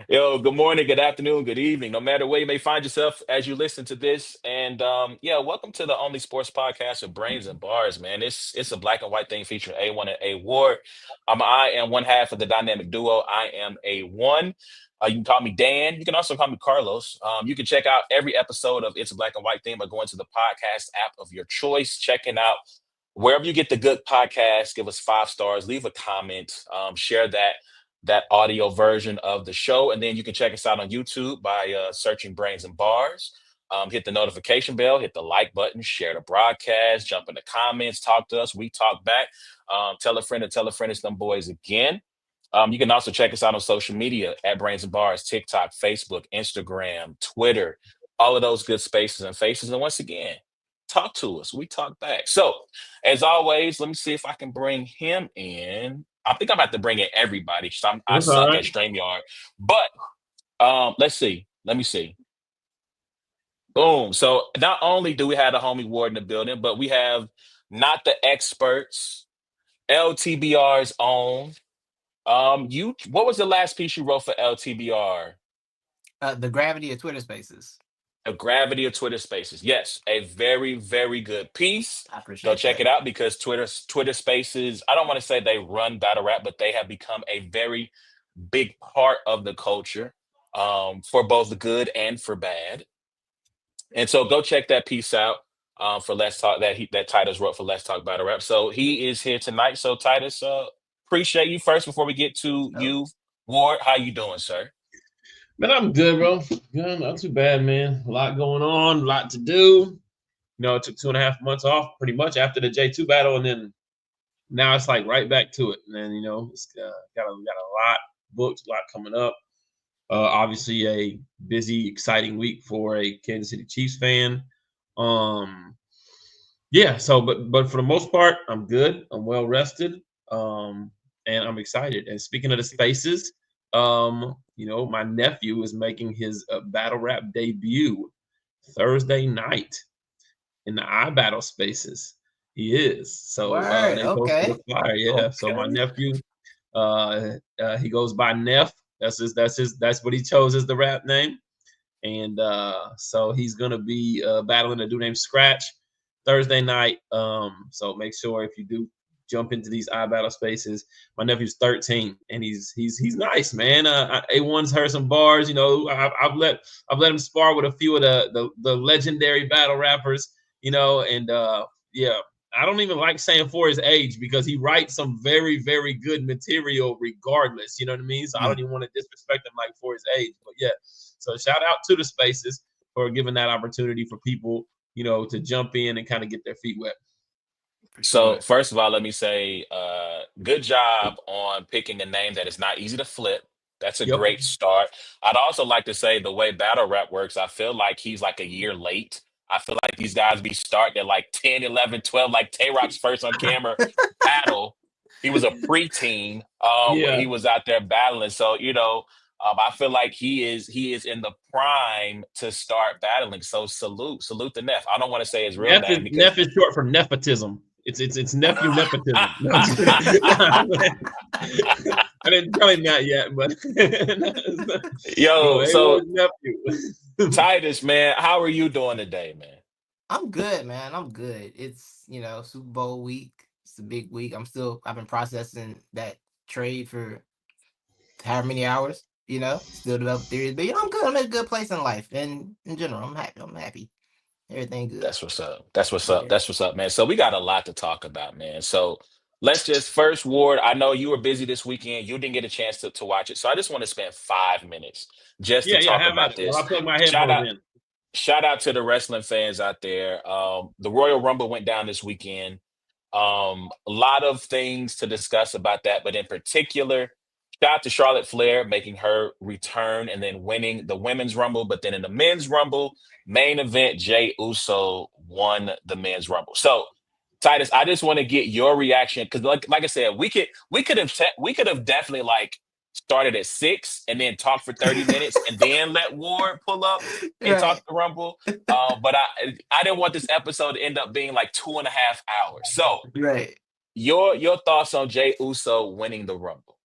Yo, good morning, good afternoon, good evening, no matter where you may find yourself as you listen to this. And yeah, welcome to the only sports podcast with brains and bars, man. It's a black and white thing featuring A1 and A Ward. I am one half of the dynamic duo. I am A1. You can call me Dan. You can also call me Carlos. You can check out every episode of It's a Black and White Thing by going to the podcast app of your choice, checking out wherever you get the good podcast. Give us 5 stars, leave a comment, share that audio version of the show. And then you can check us out on YouTube by searching Brains and Bars. Hit the notification bell, hit the like button, share the broadcast, jump in the comments, talk to us. We talk back. Tell a friend to tell a friend it's them boys again. You can also check us out on social media at Brains and Bars, TikTok, Facebook, Instagram, Twitter, all of those good spaces and faces. And once again, talk to us. We talk back. So, as always, let me see if I can bring him in. I think I'm about to bring in everybody. I That's all suck at right. StreamYard. But let's see. Let me see. Boom. So not only do we have the homie Ward in the building, but we have not the experts, LTBR's own. You what was the last piece you wrote for LTBR? The gravity of Twitter Spaces. A Gravity of Twitter Spaces. Yes, a very, very good piece. I appreciate Go check that. it out because Twitter Spaces, I don't want to say they run battle rap, but they have become a very big part of the culture, for both the good and for bad. And so go check that piece out, for Let's Talk that Titus wrote for Let's Talk Battle Rap. So he is here tonight. So Titus, appreciate you first before we get to Oh. you. Ward, how you doing, sir? Man, I'm good, bro. Yeah, not too bad, man. A lot going on, a lot to do. It took 2.5 months off pretty much after the J2 battle, and then now it's like right back to it. And then, it's got a lot booked, a lot coming up. Obviously, a busy, exciting week for a Kansas City Chiefs fan. Yeah. So, but for the most part, I'm good. I'm well rested. And I'm excited. And speaking of the spaces, my nephew is making his battle rap debut Thursday night in the iBattle spaces. He is. So Word, they posted okay. a flyer. Yeah. So my Okay. nephew, he goes by Neff. That's what he chose as the rap name. And so he's gonna be battling a dude named Scratch Thursday night. So make sure if you do jump into these iBattle spaces. My nephew's 13, and he's nice, man. A1's heard some bars. I've let him spar with a few of the legendary battle rappers. And yeah, I don't even like saying for his age because he writes some very, very good material regardless. You know what I mean? So I don't even want to disrespect him like for his age. But yeah, so shout out to the spaces for giving that opportunity for people, to jump in and kind of get their feet wet. So first of all, let me say, good job on picking a name that is not easy to flip. That's a Yep. great start. I'd also like to say the way battle rap works, I feel like he's like a year late. I feel like these guys be starting at like 10, 11, 12, like Tay-Rock's first on camera battle. He was a preteen when Yeah. he was out there battling. So, I feel like he is in the prime to start battling. So salute the Neff. I don't want to say his real name because Neff is short for nepotism. It's nephew nepotism. No, I'm just kidding. I didn't tell him that yet, but yo, hey, so nephew. Titus, man, how are you doing today, man? I'm good, man. I'm good. It's, Super Bowl week. It's a big week. I've been processing that trade for however many hours, still develop theories. But, I'm good. I'm in a good place in life. And in general, I'm happy. Everything good. That's what's up. That's what's up. Yeah. That's what's up, man. So we got a lot to talk about, man. So let's just first, Ward. I know you were busy this weekend. You didn't get a chance to watch it. So I just want to spend 5 minutes just to Yeah, talk have at about it. Well, this. I plug my Shout headphones out, in. shout out to the wrestling fans out there. The Royal Rumble went down this weekend. A lot of things to discuss about that, but in particular, shout out to Charlotte Flair making her return and then winning the women's rumble. But then in the men's rumble, main event, Jay Uso won the men's rumble. So, Titus, I just want to get your reaction because, like I said, we could have definitely like started at 6 and then talk for 30 minutes and then let Ward pull up and Right. talk the rumble. But I didn't want this episode to end up being like 2.5 hours. So Right. your thoughts on Jay Uso winning the Rumble?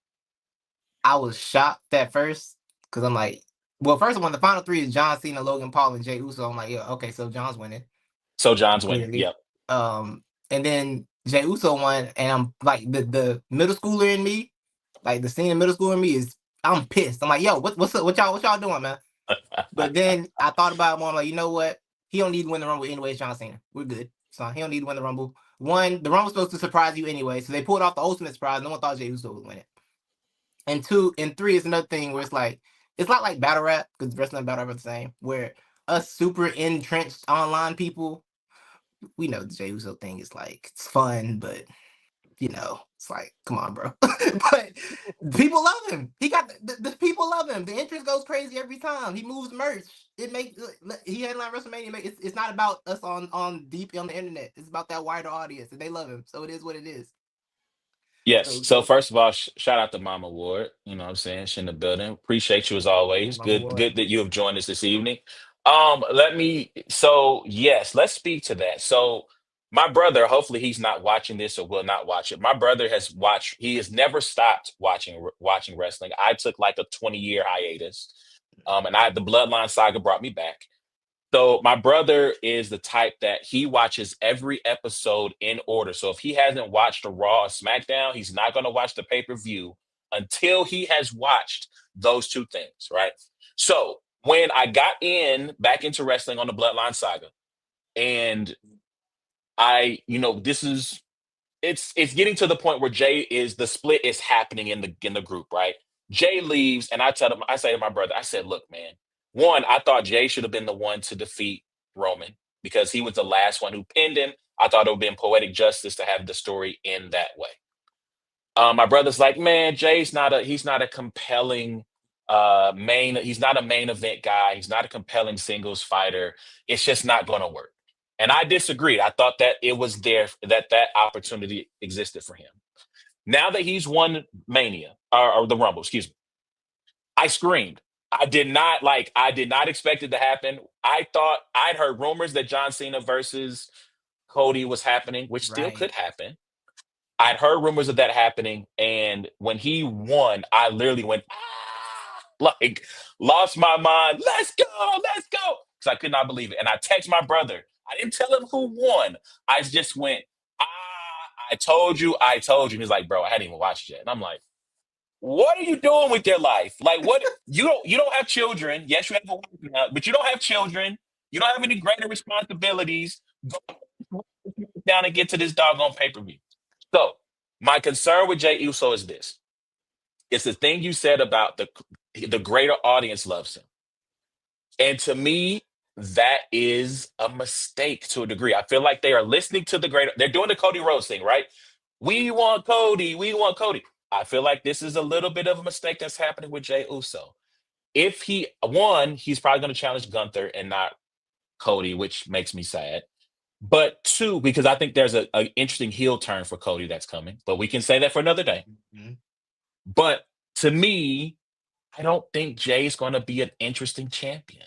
I was shocked at first because I'm like, well, first one, the final three is John Cena, Logan Paul, and Jey Uso. I'm like, yeah, okay, so John's winning. So John's winning. Clearly. Yep. And then Jey Uso won, and I'm like, the middle schooler in me, like the senior middle schooler in me is, I'm pissed. I'm like, yo, what's up? What y'all doing, man? But then I thought about it more. I'm like, you know what? He don't need to win the Rumble anyway. It's John Cena. We're good. So he don't need to win the Rumble. One, the Rumble's supposed to surprise you anyway, so they pulled off the ultimate surprise. No one thought Jey Uso would win it. And two, and three is another thing where it's like, it's not like battle rap, because wrestling and battle rap are the same, where us super entrenched online people, we know the Jey Uso thing is like, it's fun, but it's like, come on, bro. But people love him. He got the people love him. The interest goes crazy every time he moves merch. It makes he headline WrestleMania. It's not about us on deep on the internet. It's about that wider audience, and they love him. So it is what it is. Yes. So first of all, shout out to Mama Ward. You know what I'm saying? She in the building. Appreciate you as always. Mama Good, Ward. good that you have joined us this evening. Yes, let's speak to that. So my brother, hopefully he's not watching this or will not watch it. My brother has watched, he has never stopped watching wrestling. I took like a 20-year hiatus. And the Bloodline saga brought me back. So my brother is the type that he watches every episode in order. So if he hasn't watched a Raw or SmackDown, he's not going to watch the pay-per-view until he has watched those two things, right? So when I got back into wrestling on the Bloodline saga, and it's getting to the point where the split is happening in the group, right? Jay leaves, and I say to my brother, I said, look, man, one, I thought Jay should have been the one to defeat Roman because he was the last one who pinned him. I thought it would have been poetic justice to have the story end that way. My brother's like, man, he's not a compelling he's not a main event guy. He's not a compelling singles fighter. It's just not going to work. And I disagreed. I thought that it was there, that opportunity existed for him. Now that he's won Mania or the Rumble, excuse me, I screamed. I did not expect it to happen. I thought I'd heard rumors that John Cena versus Cody was happening, which still could happen. I'd heard rumors of that happening, and when he won, I literally went, like, lost my mind. Let's go, because I could not believe it. And I text my brother. I didn't tell him who won. I just went, I told you. And he's like, bro, I hadn't even watched it yet. And I'm like, what are you doing with your life? Like, what? You don't have children. Yes, you have a wife now, but you don't have children. You don't have any greater responsibilities. Go down and get to this doggone pay-per-view. So my concern with Jey Uso is this. It's the thing you said about the greater audience loves him. And to me, that is a mistake to a degree. I feel like they are listening to they're doing the Cody Rhodes thing, right? We want Cody. We want Cody. I feel like this is a little bit of a mistake that's happening with Jey Uso. If he's probably going to challenge Gunther and not Cody, which makes me sad. But two, because I think there's an interesting heel turn for Cody that's coming, but we can say that for another day. Mm-hmm. But to me, I don't think Jay's going to be an interesting champion.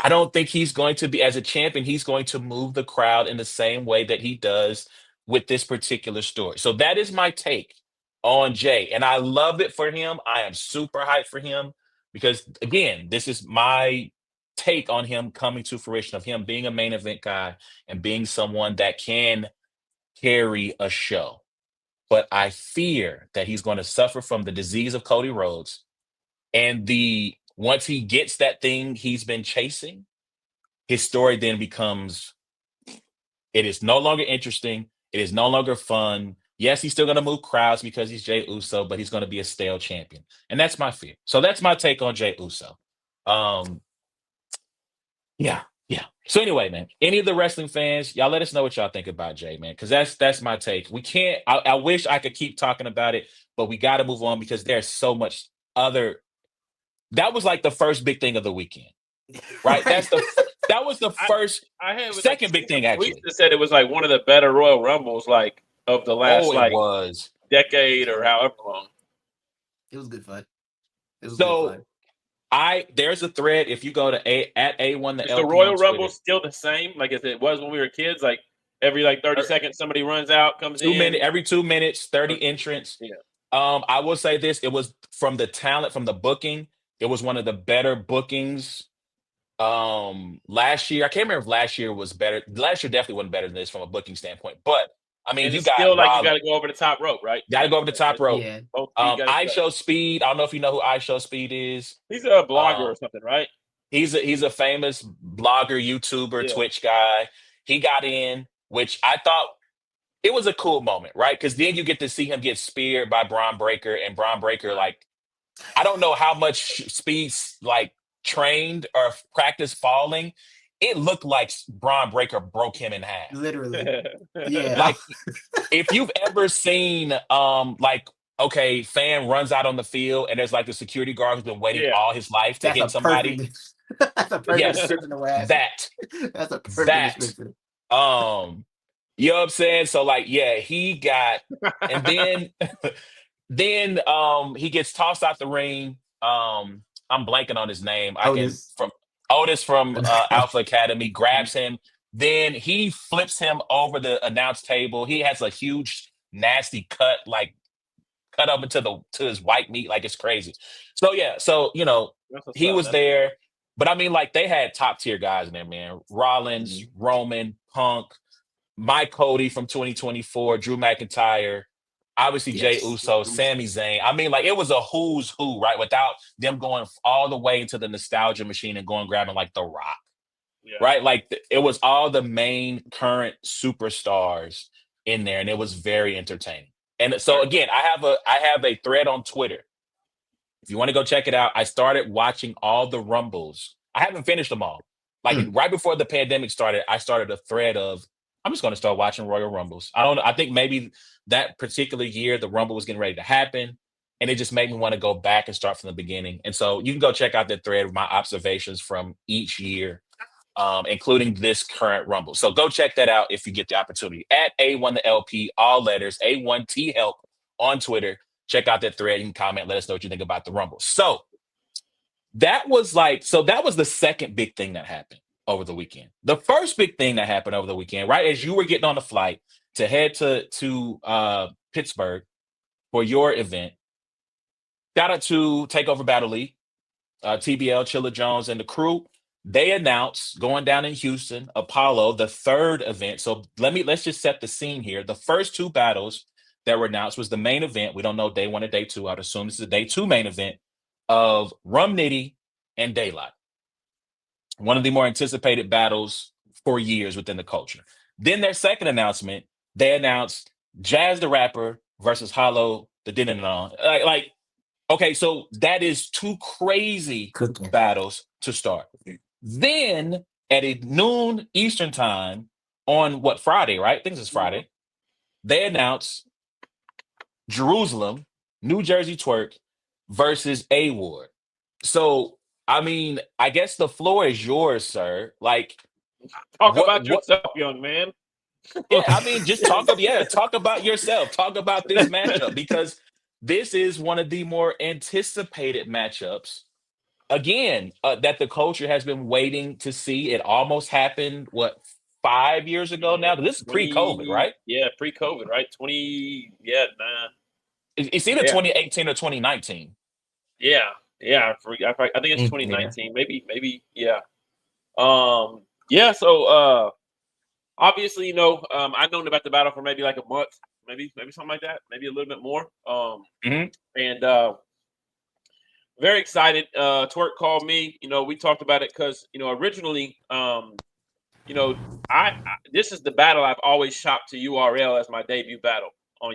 I don't think he's going to be, as a champion, he's going to move the crowd in the same way that he does with this particular story. So that is my take on Jay. And I love it for him. I am super hyped for him because, again, this is my take on him coming to fruition, of him being a main event guy and being someone that can carry a show. But I fear that he's going to suffer from the disease of Cody Rhodes. And once he gets that thing he's been chasing, his story then becomes, it is no longer interesting. It is no longer fun. Yes, he's still going to move crowds because he's Jey Uso, but he's going to be a stale champion. And that's my fear. So that's my take on Jey Uso. Yeah. So anyway, man, any of the wrestling fans, y'all let us know what y'all think about Jay, man, because that's my take. We can't, I wish I could keep talking about it, but we got to move on because there's so much other. That was like the first big thing of the weekend, right? That was the first, second big thing, actually. We said it was like one of the better Royal Rumbles, like, of the last, decade or however long. It was good fun. There's a thread. If you go to @A1 the Is the Royal Rumble still the same, like as it was when we were kids? Like every 30 seconds, somebody runs out, comes in. Every 2 minutes, 30 entrants. Yeah. I will say this: it was from the talent, from the booking, it was one of the better bookings last year. I can't remember if last year was better. Last year definitely wasn't better than this from a booking standpoint. But I mean, And you it's got still like you Rob, got to go over the top rope, right? got to Like, go over the top rope. Yeah. both feet got to I touch. Show Speed. I don't know if you know who I Show Speed is. He's a blogger or something, right? He's a famous blogger, YouTuber, Yeah. Twitch guy. He got in, which I thought it was a cool moment, right? Because then you get to see him get speared by Braun Breaker, and Braun Breaker, like, I don't know how much Speed's like trained or practiced falling. It looked like Braun Breaker broke him in half. Literally. Yeah. Like, if you've ever seen like, okay, fan runs out on the field and there's like the security guard who's been waiting Yeah. all his life to That's a hit somebody. perfect. That's a perfect Yes, description of what happened. That's a perfect that. description. You know what I'm saying? So like, yeah, he got, and then then he gets tossed out the ring. I'm blanking on his name. Otis. Otis from Alpha Academy grabs him. Then he flips him over the announce table. He has a huge, nasty cut, like cut up to his white meat, like it's crazy. So yeah, so you know, he was there. But I mean, like, they had top tier guys in there, man. Rollins, Roman, Punk, Mike Cody from 2024, Drew McIntyre, obviously Jay Yes. Uso, Sami Zayn. I mean, like, it was a who's who, right? Without them going all the way into the nostalgia machine and going grabbing like The Rock, right? Like, it was all the main current superstars in there, and it was very entertaining. And so again, I have a thread on Twitter. If you want to go check it out, I started watching all the Rumbles. I haven't finished them all. Like, right before the pandemic started, I started a thread of, I'm just going to start watching Royal Rumbles. I don't know. I think maybe that particular year, the Rumble was getting ready to happen. And it just made me want to go back and start from the beginning. And so you can go check out that thread of my observations from each year, including this current Rumble. So go check that out if you get the opportunity. At A1 the LP, all letters, A1T Help on Twitter. Check out that thread. You can comment. Let us know what you think about the Rumble. So that was the second big thing that happened over the weekend. The first big thing that happened over the weekend, right as you were getting on the flight to head to Pittsburgh for your event, shout out to Takeover Battle League, TBL, Chilla Jones, and the crew. They announced going down in Houston, Apollo, the third event. So let's just set the scene here. The first two battles that were announced was the main event. We don't know day one or day two. I'd assume this is a day two main event of Rum Nitty and Daylight. One of the more anticipated battles for years within the culture. Then their second announcement, they announced Jazz the Rapper versus Hollow the Din-Din-Don. Like, okay, so that is two crazy battles to start. Then at noon Eastern time on Friday, right? I think this is Friday. They announced Jerusalem, New Jersey Twerk versus A-Ward. So, I mean, I guess the floor is yours, sir. Like, talk about yourself, young man. Yeah, I mean, just talk about yourself. Talk about this matchup, because this is one of the more anticipated matchups. Again, that the culture has been waiting to see. It almost happened, 5 years ago now? This is pre-COVID, right? Yeah, pre-COVID, right? It's either 2018 or 2019. Yeah. I think it's 2019. Maybe, yeah. So obviously, I've known about the battle for maybe like a month, maybe something like that, maybe a little bit more. And very excited. Twerk called me. We talked about it because originally, this is the battle I've always shopped to URL as my debut battle on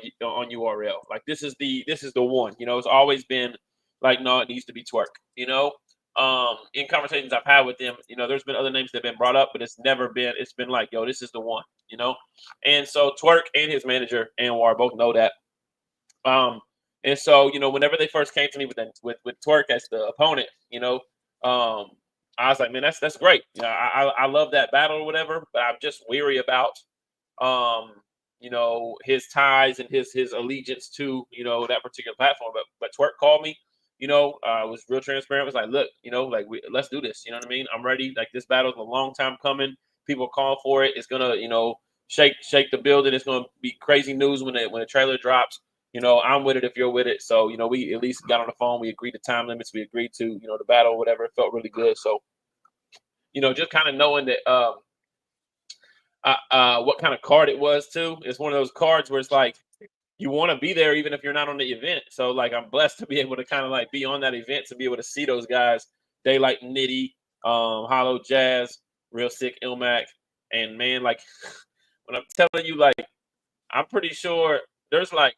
URL. Like, this is the one. It's always been like, no, it needs to be Twerk. In conversations I've had with them, there's been other names that have been brought up, but it's been like, yo, this is the one. And so Twerk and his manager Anwar both know that. And so, whenever they first came to me with Twerk as the opponent, I was like, man, that's great. I love that battle or whatever, but I'm just weary about, his ties and his allegiance to, that particular platform. But Twerk called me, was real transparent. It was like, look, let's do this. You know what I mean? I'm ready. Like, this battle's a long time coming. People call for it. It's gonna, shake the building. It's gonna be crazy news when the trailer drops. I'm with it if you're with it. So, we at least got on the phone. We agreed to time limits. We agreed to, the battle, whatever. It felt really good. So, just kind of knowing that what kind of card it was too. It's one of those cards where it's like you want to be there even if you're not on the event. So like I'm blessed to be able to kind of like be on that event, to be able to see those guys, Daylight Nitty, Hollow Jazz, Real Sick Ilmac. And man, like when I'm telling you, like I'm pretty sure there's like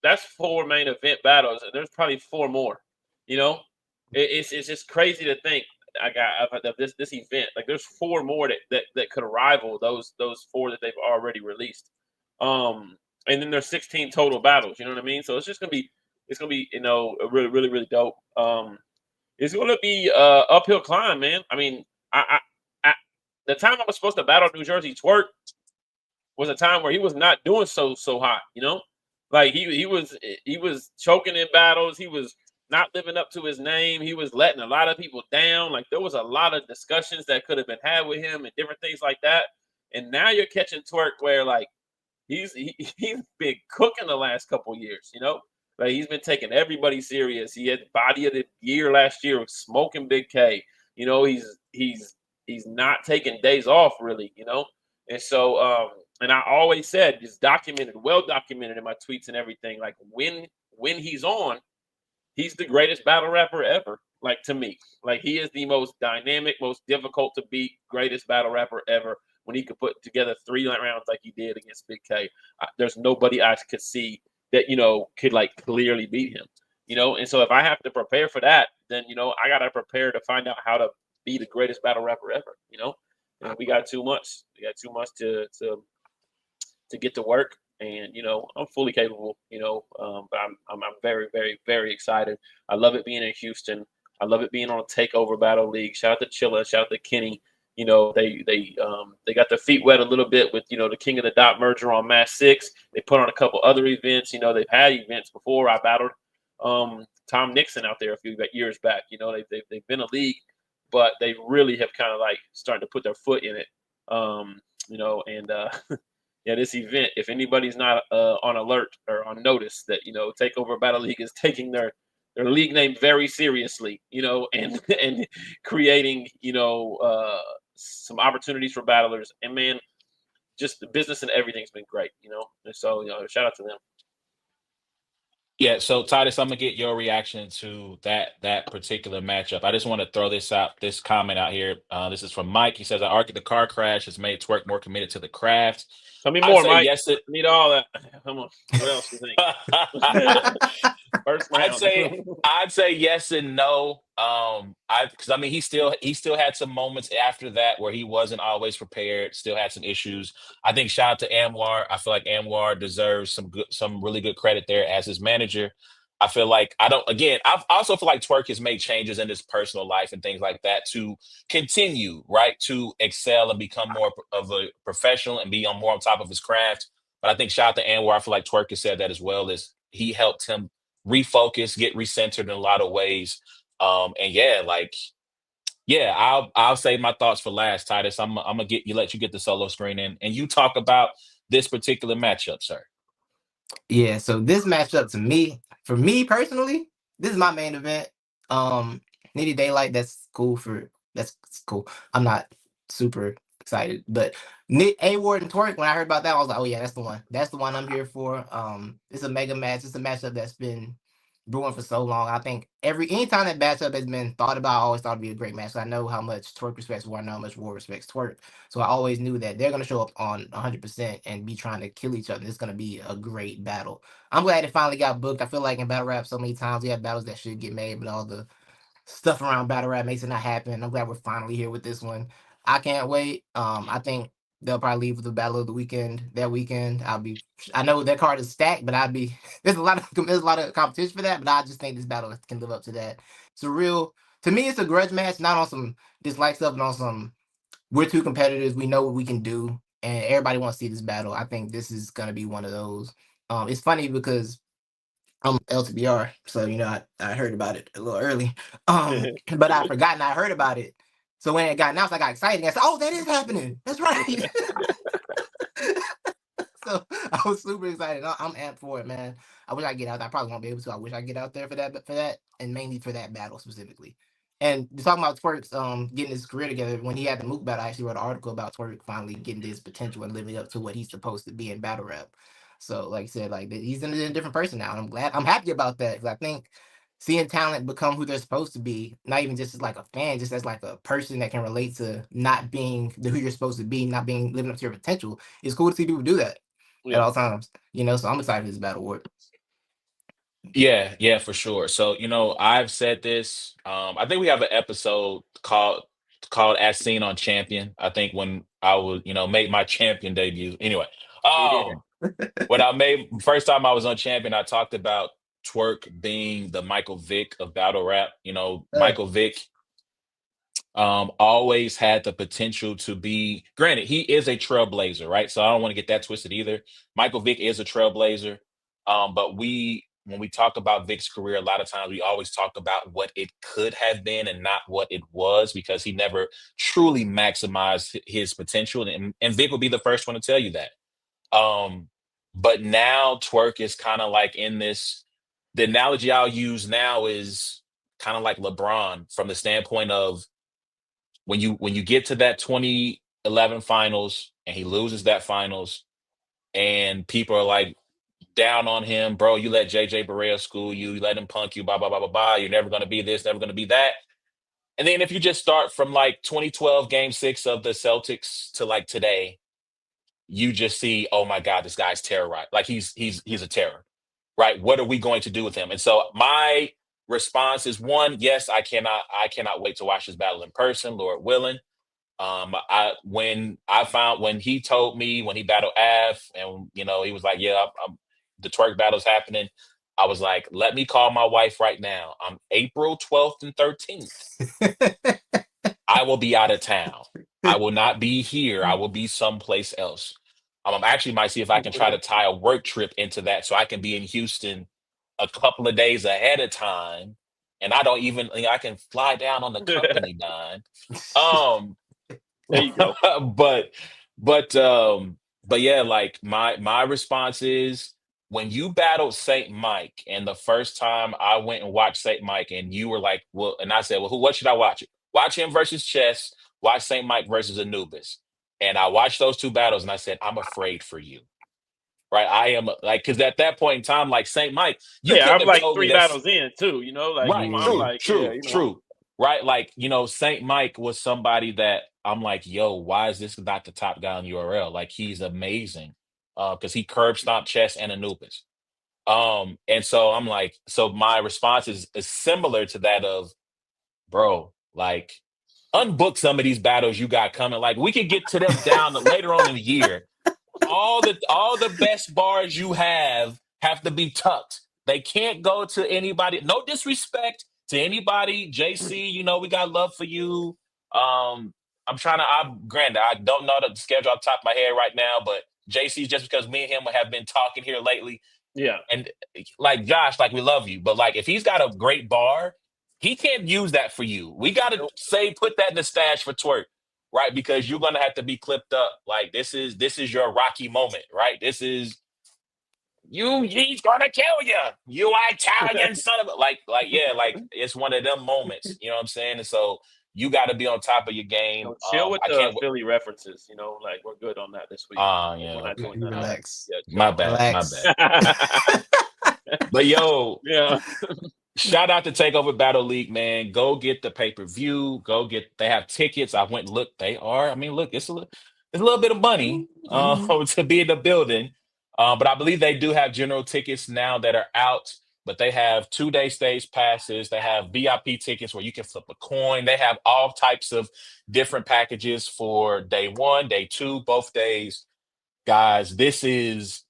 that's 4 main event battles, and there's probably 4 more. It's just crazy to think. I got of this event. Like there's 4 more that could rival those 4 that they've already released. And then there's 16 total battles. You know what I mean? So it's gonna be really really really dope. It's gonna be uphill climb, man. I mean, I the time I was supposed to battle New Jersey Twerk was a time where he was not doing so hot. Like he was choking in battles. He was not living up to his name. He was letting a lot of people down. Like there was a lot of discussions that could have been had with him and different things like that. And now you're catching Twerk where like he's been cooking the last couple of years. Like he's been taking everybody serious. He had body of the year last year with smoking Big K. He's not taking days off really. And so and I always said it's well documented in my tweets and everything. Like when he's on, he's the greatest battle rapper ever. Like to me, like he is the most dynamic, most difficult to beat, greatest battle rapper ever. When he could put together 3 rounds like he did against Big K, there's nobody I could see that could like clearly beat him. And so if I have to prepare for that, then I gotta prepare to find out how to be the greatest battle rapper ever. And we got too much. We got too much to get to work. And I'm fully capable. But I'm very, very, very excited. I love it being in Houston. I love it being on a takeover battle league. Shout out to Chilla. Shout out to Kenny. They got their feet wet a little bit with the King of the Dot merger on Match 6. They put on a couple other events. They've had events before. I battled Tom Nixon out there a few years back. They've been a league, but they really have kind of like starting to put their foot in it. Yeah, this event, if anybody's not on alert or on notice that, Takeover Battle League is taking their league name very seriously, and creating, some opportunities for battlers. And man, just the business and everything's been great, and so, shout out to them. Yeah, so Titus, I'm gonna get your reaction to that particular matchup. I just want to throw this comment out here. This is from Mike. He says, "I argue the car crash has made Twerk more committed to the craft." Tell me more, Mike. Yes, I need all that. Come on. What else do you think? First round. I'd say yes and no. Because I mean he still had some moments after that where he wasn't always prepared, still had some issues. I think shout out to Anwar. I feel like Anwar deserves some really good credit there as his manager. I feel like I also feel like Twerk has made changes in his personal life and things like that to continue, right, to excel and become more of a professional and be more on top of his craft. But I think shout out to Anwar. I feel like Twerk has said that as well, as he helped him refocus, get recentered in a lot of ways. And I'll save my thoughts for last, Titus. I'm gonna let you get the solo screen in, and you talk about this particular matchup, sir. Yeah, so this matchup for me personally, this is my main event. Nitty Daylight, that's cool. I'm not super excited, but A Ward and Twerk, when I heard about that, I was like, oh yeah, that's the one. That's the one I'm here for. It's a mega match. It's a matchup that's been brewing for so long. I think anytime that matchup has been thought about, I always thought it'd be a great match. So I know how much Twerk respects War, I know how much War respects Twerk. So I always knew that they're gonna show up on 100% and be trying to kill each other. It's gonna be a great battle. I'm glad it finally got booked. I feel like in battle rap, so many times we have battles that should get made, but all the stuff around battle rap makes it not happen. I'm glad we're finally here with this one. I can't wait. I think they'll probably leave with the battle of the weekend that weekend. I know that card is stacked, but there's a lot of competition for that, but I just think this battle can live up to that. To me, it's a grudge match, not on some dislike stuff, but on some we're two competitors, we know what we can do, and everybody wants to see this battle. I think this is gonna be one of those. It's funny because I'm LTBR, so I heard about it a little early. But I forgotten I heard about it. So when it got announced, I got excited. I said, "Oh, that is happening. That's right." So I was super excited. I'm amped for it, man. I wish I get out. I probably won't be able to. I wish I get out there for that, and mainly for that battle specifically. And talking about Twerk's getting his career together, when he had the Mook battle, I actually wrote an article about Twerk finally getting to his potential and living up to what he's supposed to be in battle rap. So, like I said, like he's a different person now, and I'm happy about that because I think seeing talent become who they're supposed to be, not even just as like a fan, just as like a person that can relate to not being who you're supposed to be, not being living up to your potential. It's cool to see people do that at all times, you know. So I'm excited for this battle work. Yeah, for sure. So, I've said this. I think we have an episode called As Seen on Champion. I think when I was, made my champion debut. Anyway, Yeah. when I made first time I was on Champion, I talked about Twerk being the Michael Vick of battle rap. Michael Vick always had the potential to be, granted, he is a trailblazer, right? So I don't want to get that twisted either. Michael Vick is a trailblazer. But when we talk about Vick's career, a lot of times we always talk about what it could have been and not what it was, because he never truly maximized his potential. And Vick will be the first one to tell you that. But now Twerk is kind of like in this, the analogy I'll use now is kind of like LeBron, from the standpoint of when you get to that 2011 finals and he loses that finals, and people are like down on him, bro, you let JJ Barea school you let him punk you, blah blah blah blah blah, you're never going to be this, never going to be that. And then if you just start from like 2012 game 6 of the Celtics to like today, you just see, oh my God, this guy's terrorized. Like he's a terror, right? What are we going to do with him? And so my response is, one, yes, I cannot wait to watch this battle in person, Lord willing. When he told me when he battled Av, and he was like, yeah, the Twerk battle's happening. I was like, let me call my wife right now. I'm April 12th and 13th. I will be out of town. I will not be here. I will be someplace else. I actually might see if I can try to tie a work trip into that so I can be in Houston a couple of days ahead of time. And I don't even, I can fly down on the company dime. There you go. but yeah, like my response is, when you battled Saint Mike, and the first time I went and watched Saint Mike, and you were like, well, and I said, well, what should I watch? Watch him versus Chess, watch Saint Mike versus Anubis. And I watched those two battles and I said, I'm afraid for you. Right. I am, like, because at that point in time, like Saint Mike, you Yeah, couldn't I'm have like told me 3 that. battles in too, like Right. I'm True, like, yeah, true. Right. Like, Saint Mike was somebody that I'm like, yo, why is this not the top guy on URL? Like, he's amazing. Because he curb stomped Chess and Anubis. And so I'm like, so my response is similar to that of, bro, like, unbook some of these battles you got coming. Like, we could get to them down later on in the year. All the best bars you have to be tucked. They can't go to anybody. No disrespect to anybody. JC, we got love for you. Granted, I don't know the schedule off the top of my head right now, but JC, just because me and him have been talking here lately, yeah. and like Josh, like, we love you, but like, if he's got a great bar, he can't use that for you. We got to put that in the stash for Twerk, right? Because you're gonna have to be clipped up. Like, this is your Rocky moment, right? This is you. He's gonna kill you. You Italian son of a, yeah, like, it's one of them moments. You know what I'm saying? And so you got to be on top of your game. Chill with I the can't. Philly references. Like, we're good on that this week. Yeah. We're not doing You that. relax. Yeah, My bad. Relax. My bad. But yo, yeah. shout out to Takeover Battle League, man. Go get the pay-per-view. They have tickets. I went and looked. They are. I mean, look, it's a little bit of money to be in the building. But I believe they do have general tickets now that are out. But they have 2-day stage passes. They have VIP tickets where you can flip a coin. They have all types of different packages for day 1, day 2, both days. Guys, this is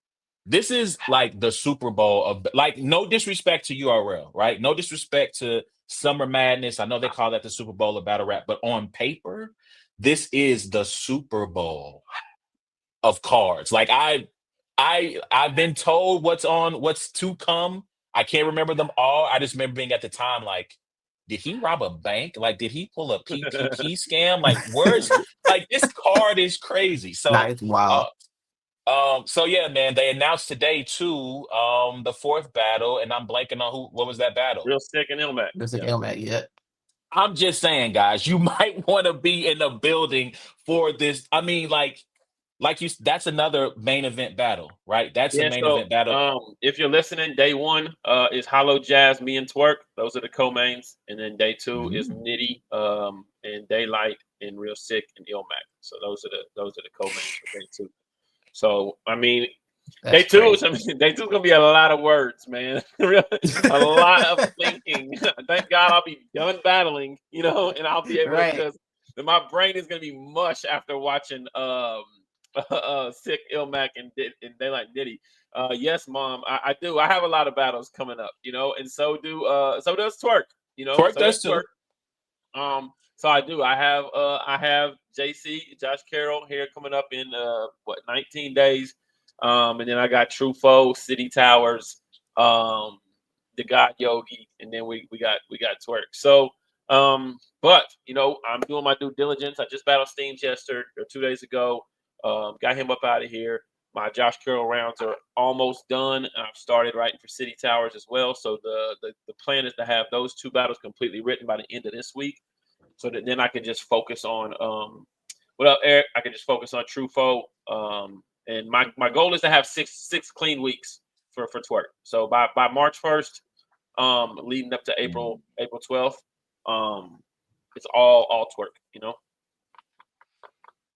like the Super Bowl of, like, no disrespect to URL, right? No disrespect to Summer Madness. I know they call that the Super Bowl of battle rap, but on paper, this is the Super Bowl of cards. Like, I've been told what's to come. I can't remember them all. I just remember being at the time like, did he rob a bank? Like, did he pull a PPP scam? Like, where's like, this card is crazy. Nah, So it's wild. So yeah, man, they announced today too, the fourth battle, and I'm blanking on what was that battle. Real Sick and Ilmac. Looks like Yeah. LMAC, yeah. I'm just saying, guys, you might want to be in the building for this. I mean, that's another main event battle, right? That's a Yeah, main so event battle. if you're listening, day one is Hollow Jazz, me and Twerk. Those are the co-mains. And then day two is Nitty, and Daylight and Real Sick and Ilmac. So those are the co-mains for day two. So I mean, That's day two is gonna be a lot of words, man. A lot of thinking. Thank God I'll be done battling, and I'll be able to, right. because my brain is gonna be mush after watching Sick, Ilmac, and Daylight Diddy. Yes, Mom, I do. I have a lot of battles coming up, and so does Twerk, Twerk so does does too. Twerk. So I do. I have JC Josh Carroll here coming up in 19 days. And then I got Trufo, City Towers, the God Yogi, and then we got Twerk. So but I'm doing my due diligence. I just battled Steams yesterday or 2 days ago. Got him up out of here. My Josh Carroll rounds are almost done, and I've started writing for City Towers as well. So the plan is to have those two battles completely written by the end of this week, so that then I can just focus on what up, Eric? I can just focus on Trufo. And my goal is to have six clean weeks for Twerk. So by March 1st, leading up to April 12th, it's all Twerk.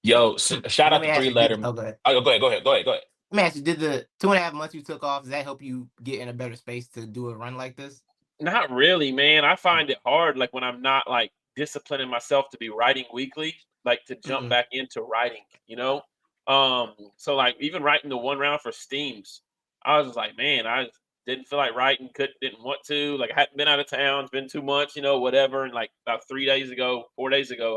Yo, shout Let out me to ask Three you, Letter. go ahead. Oh, go ahead. Let me ask you, did the 2.5 months you took off, does that help you get in a better space to do a run like this? Not really, man. I find it hard, like when I'm not like disciplining myself to be writing weekly, like to jump back into writing. So like even writing the one round for Steams, I was like, man, I didn't feel like writing, didn't want to. Like I hadn't been out of town, it's been 2 months, whatever. And like about 4 days ago,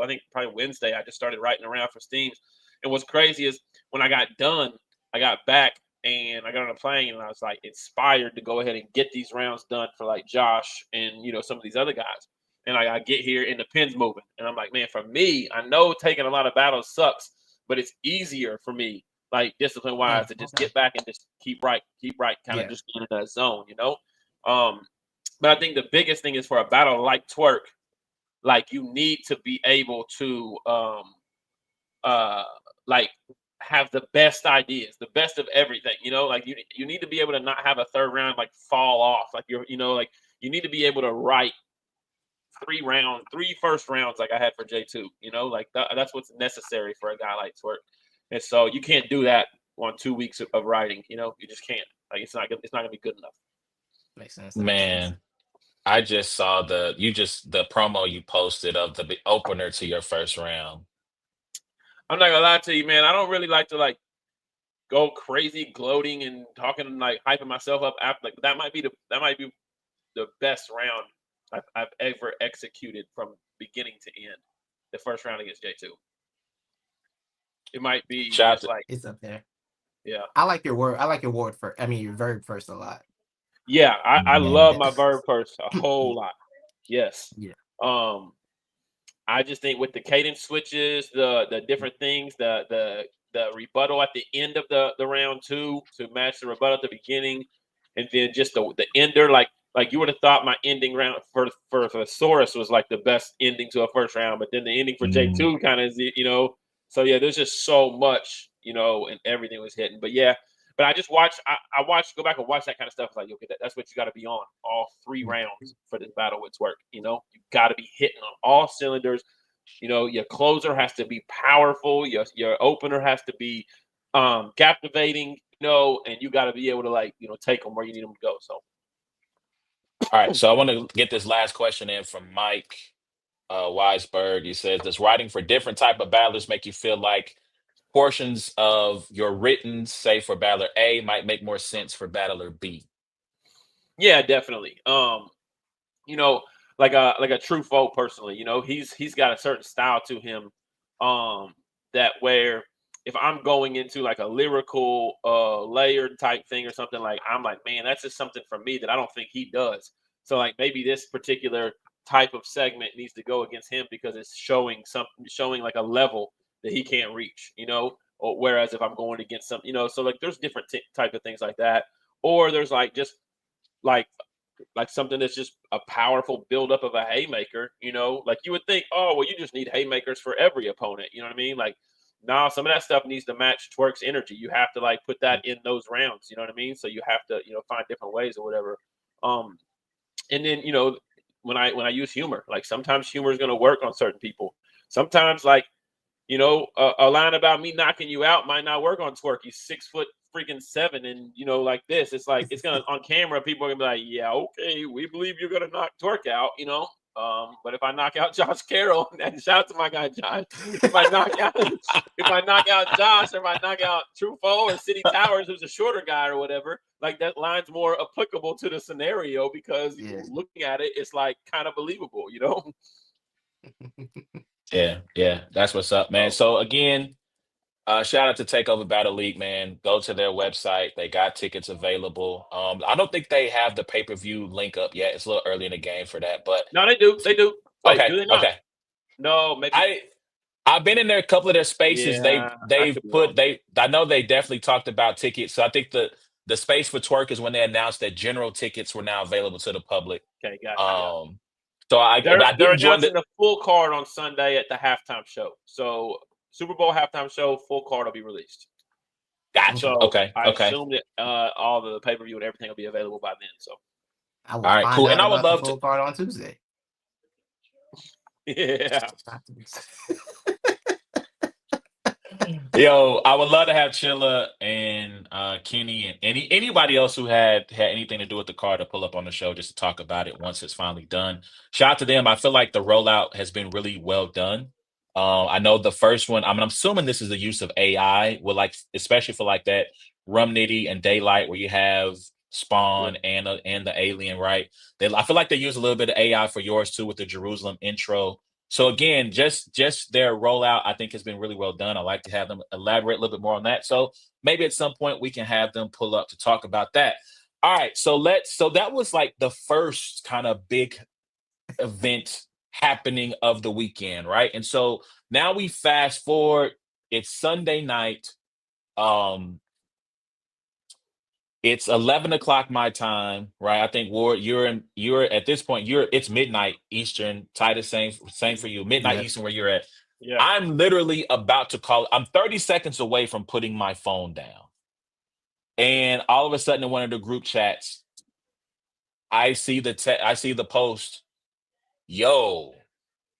I think probably Wednesday, I just started writing around for Steams. And what's crazy is when I got done, I got back and I got on a plane and I was like inspired to go ahead and get these rounds done for like Josh and some of these other guys. And I get here and the pen's moving. And I'm like, man, for me, I know taking a lot of battles sucks, but it's easier for me, like discipline wise, to just get back and just keep right, kind of just get in that zone. But I think the biggest thing is for a battle like Twerk, like you need to be able to like have the best ideas, the best of everything. Like you need to be able to not have a third round like fall off. Like like you need to be able to write three first rounds like I had for J2. Like that's what's necessary for a guy like Twerk. And so you can't do that on 2 weeks of writing. You just can't. Like it's not gonna be good enough. Makes sense. Man, I just saw the promo you posted of the opener to your first round. I'm not gonna lie to you, man. I don't really like to like go crazy gloating and talking and like hyping myself up after. Like that might be the best round I've ever executed from beginning to end. The first round against J2. It might be just like it's up there. Yeah. I like your word. I like your word first. I mean your verb first a lot. Yeah, I love my verb first a whole lot. Yes. Yeah. I just think with the cadence switches, the different things, the rebuttal at the end of the round too to match the rebuttal at the beginning, and then just the ender, like you would have thought my ending round for Thesaurus was like the best ending to a first round, but then the ending for J2 kind of so yeah, there's just so much, and everything was hitting. But yeah, but I just watch, go back and watch that kind of stuff. It's like, okay, that's what you got to be on all 3 rounds for this battle with Twerk. You got to be hitting on all cylinders. Your closer has to be powerful. Your opener has to be captivating. And you got to be able to take them where you need them to go. So, all right. So I want to get this last question in from Mike Weisberg. He says, does writing for different type of battlers make you feel like portions of your written, say for battler A, might make more sense for battler B? Yeah, definitely. Like a Trufo personally, he's got a certain style to him, that where if I'm going into like a lyrical layered type thing or something, like I'm like, man, that's just something for me that I don't think he does. So like maybe this particular type of segment needs to go against him because it's showing like a level that he can't reach, Or whereas if I'm going against some, so like there's different type of things like that. Or there's like just like something that's just a powerful buildup of a haymaker, like you would think, oh, well, you just need haymakers for every opponent. You know what I mean? Like, nah, some of that stuff needs to match Twerk's energy. You have to like put that in those rounds. You know what I mean? So you have to, find different ways or whatever. And then, when I use humor, like sometimes humor is going to work on certain people. Sometimes like, a line about me knocking you out might not work on Twerk. He's 6'7", and like this, it's like it's gonna on camera. People are gonna be like, "Yeah, okay, we believe you're gonna knock Twerk out," But if I knock out Josh Carroll, and shout out to my guy Josh, if I knock out Josh, or if I knock out Truffaut or City Towers, who's a shorter guy or whatever, like that line's more applicable to the scenario because looking at it, it's like kind of believable, Yeah, that's what's up, man. So again, shout out to Takeover Battle League, man. Go to their website. They got tickets available. I don't think they have the pay-per-view link up yet. It's a little early in the game for that, but no, they do. They do. Wait, okay, do they not? okay. No, maybe. I've been in there a couple of their spaces. Yeah, I know they definitely talked about tickets. So I think the space for Twerk is when they announced that general tickets were now available to the public. Okay, gotcha. So I they're didn't join announcing the full card on Sunday at the halftime show. So Super Bowl halftime show, full card will be released. Gotcha. So okay. I assume that all the pay-per-view and everything will be available by then. So I will all right, find cool. out And I would about love the full card on Tuesday. Yeah. Yo, I would love to have Chilla and Kenny and anybody else who had anything to do with the card to pull up on the show just to talk about it once it's finally done. Shout out to them. I feel like the rollout has been really well done. I know the first one. I'm assuming this is the use of AI, with like especially for like that Rum Nitty and Daylight, where you have Spawn and the alien, right? I feel like they use a little bit of AI for yours too with the Jerusalem intro. So again, just their rollout, I think, has been really well done. I like to have them elaborate a little bit more on that. So maybe at some point we can have them pull up to talk about that. All right, so that was like the first kind of big event happening of the weekend, right? And so now we fast forward. It's Sunday night. It's 11 o'clock my time, right? I think Ward, you're at this point, it's midnight Eastern. Titus, same for you. Midnight Eastern where you're at. Yeah. I'm literally about to call. I'm 30 seconds away from putting my phone down. And all of a sudden in one of the group chats, I see the post, yo,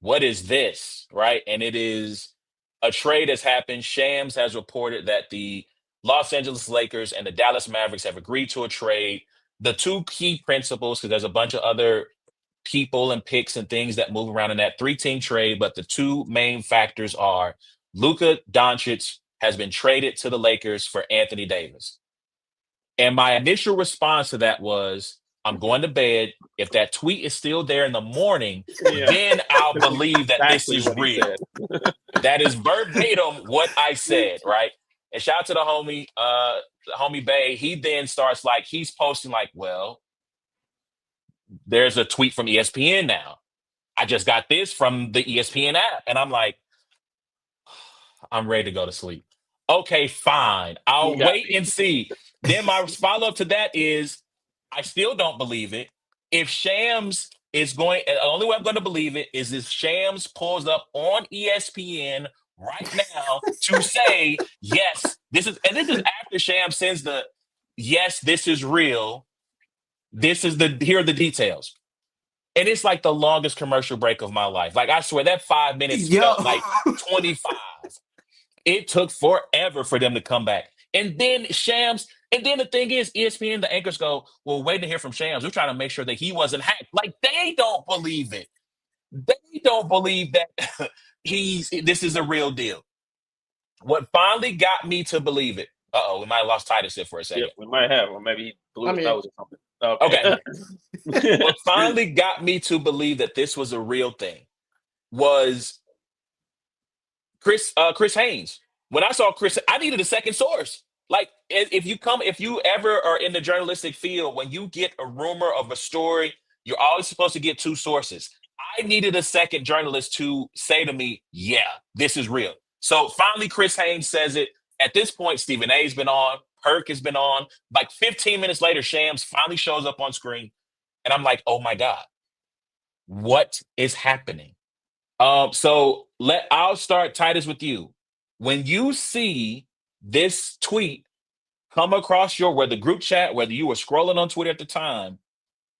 what is this? Right? And it is a trade has happened. Shams has reported that the Los Angeles Lakers and the Dallas Mavericks have agreed to a trade. The two key principles, because there's a bunch of other people and picks and things that move around in that 3-team trade, but the two main factors are Luka Doncic has been traded to the Lakers for Anthony Davis. And my initial response to that was, I'm going to bed. If that tweet is still there in the morning, then I'll believe that this is real. That is verbatim what I said, right? And shout out to the homie Bay. He then starts he's posting well, there's a tweet from ESPN now. I just got this from the ESPN app. And I'm like, I'm ready to go to sleep. Okay, fine. I'll wait and see. Then my follow-up to that is, I still don't believe it. If Shams is going, the only way I'm going to believe it is if Shams pulls up on ESPN right now to say, yes, this is after Shams sends yes, this is real. Here are the details. And it's like the longest commercial break of my life. Like, I swear that 5 minutes felt like 25. It took forever for them to come back. And then Shams, and then the thing is, ESPN, the anchors go, well, waiting to hear from Shams. We're trying to make sure that he wasn't hacked. Like, they don't believe it. They don't believe that this is a real deal. What finally got me to believe it, we might have lost Titus there for a second. Yeah, we might have, or maybe he blew his nose or something. Okay. What finally got me to believe that this was a real thing was Chris Haynes. When I saw Chris, I needed a second source. Like, if you ever are in the journalistic field, when you get a rumor of a story, you're always supposed to get two sources. I needed a second journalist to say to me, yeah, this is real. So finally, Chris Haynes says it. At this point, Stephen A's been on, Perk has been on. Like 15 minutes later, Shams finally shows up on screen. And I'm like, oh my God, what is happening? So I'll start Titus with you. When you see this tweet come across whether group chat, whether you were scrolling on Twitter at the time,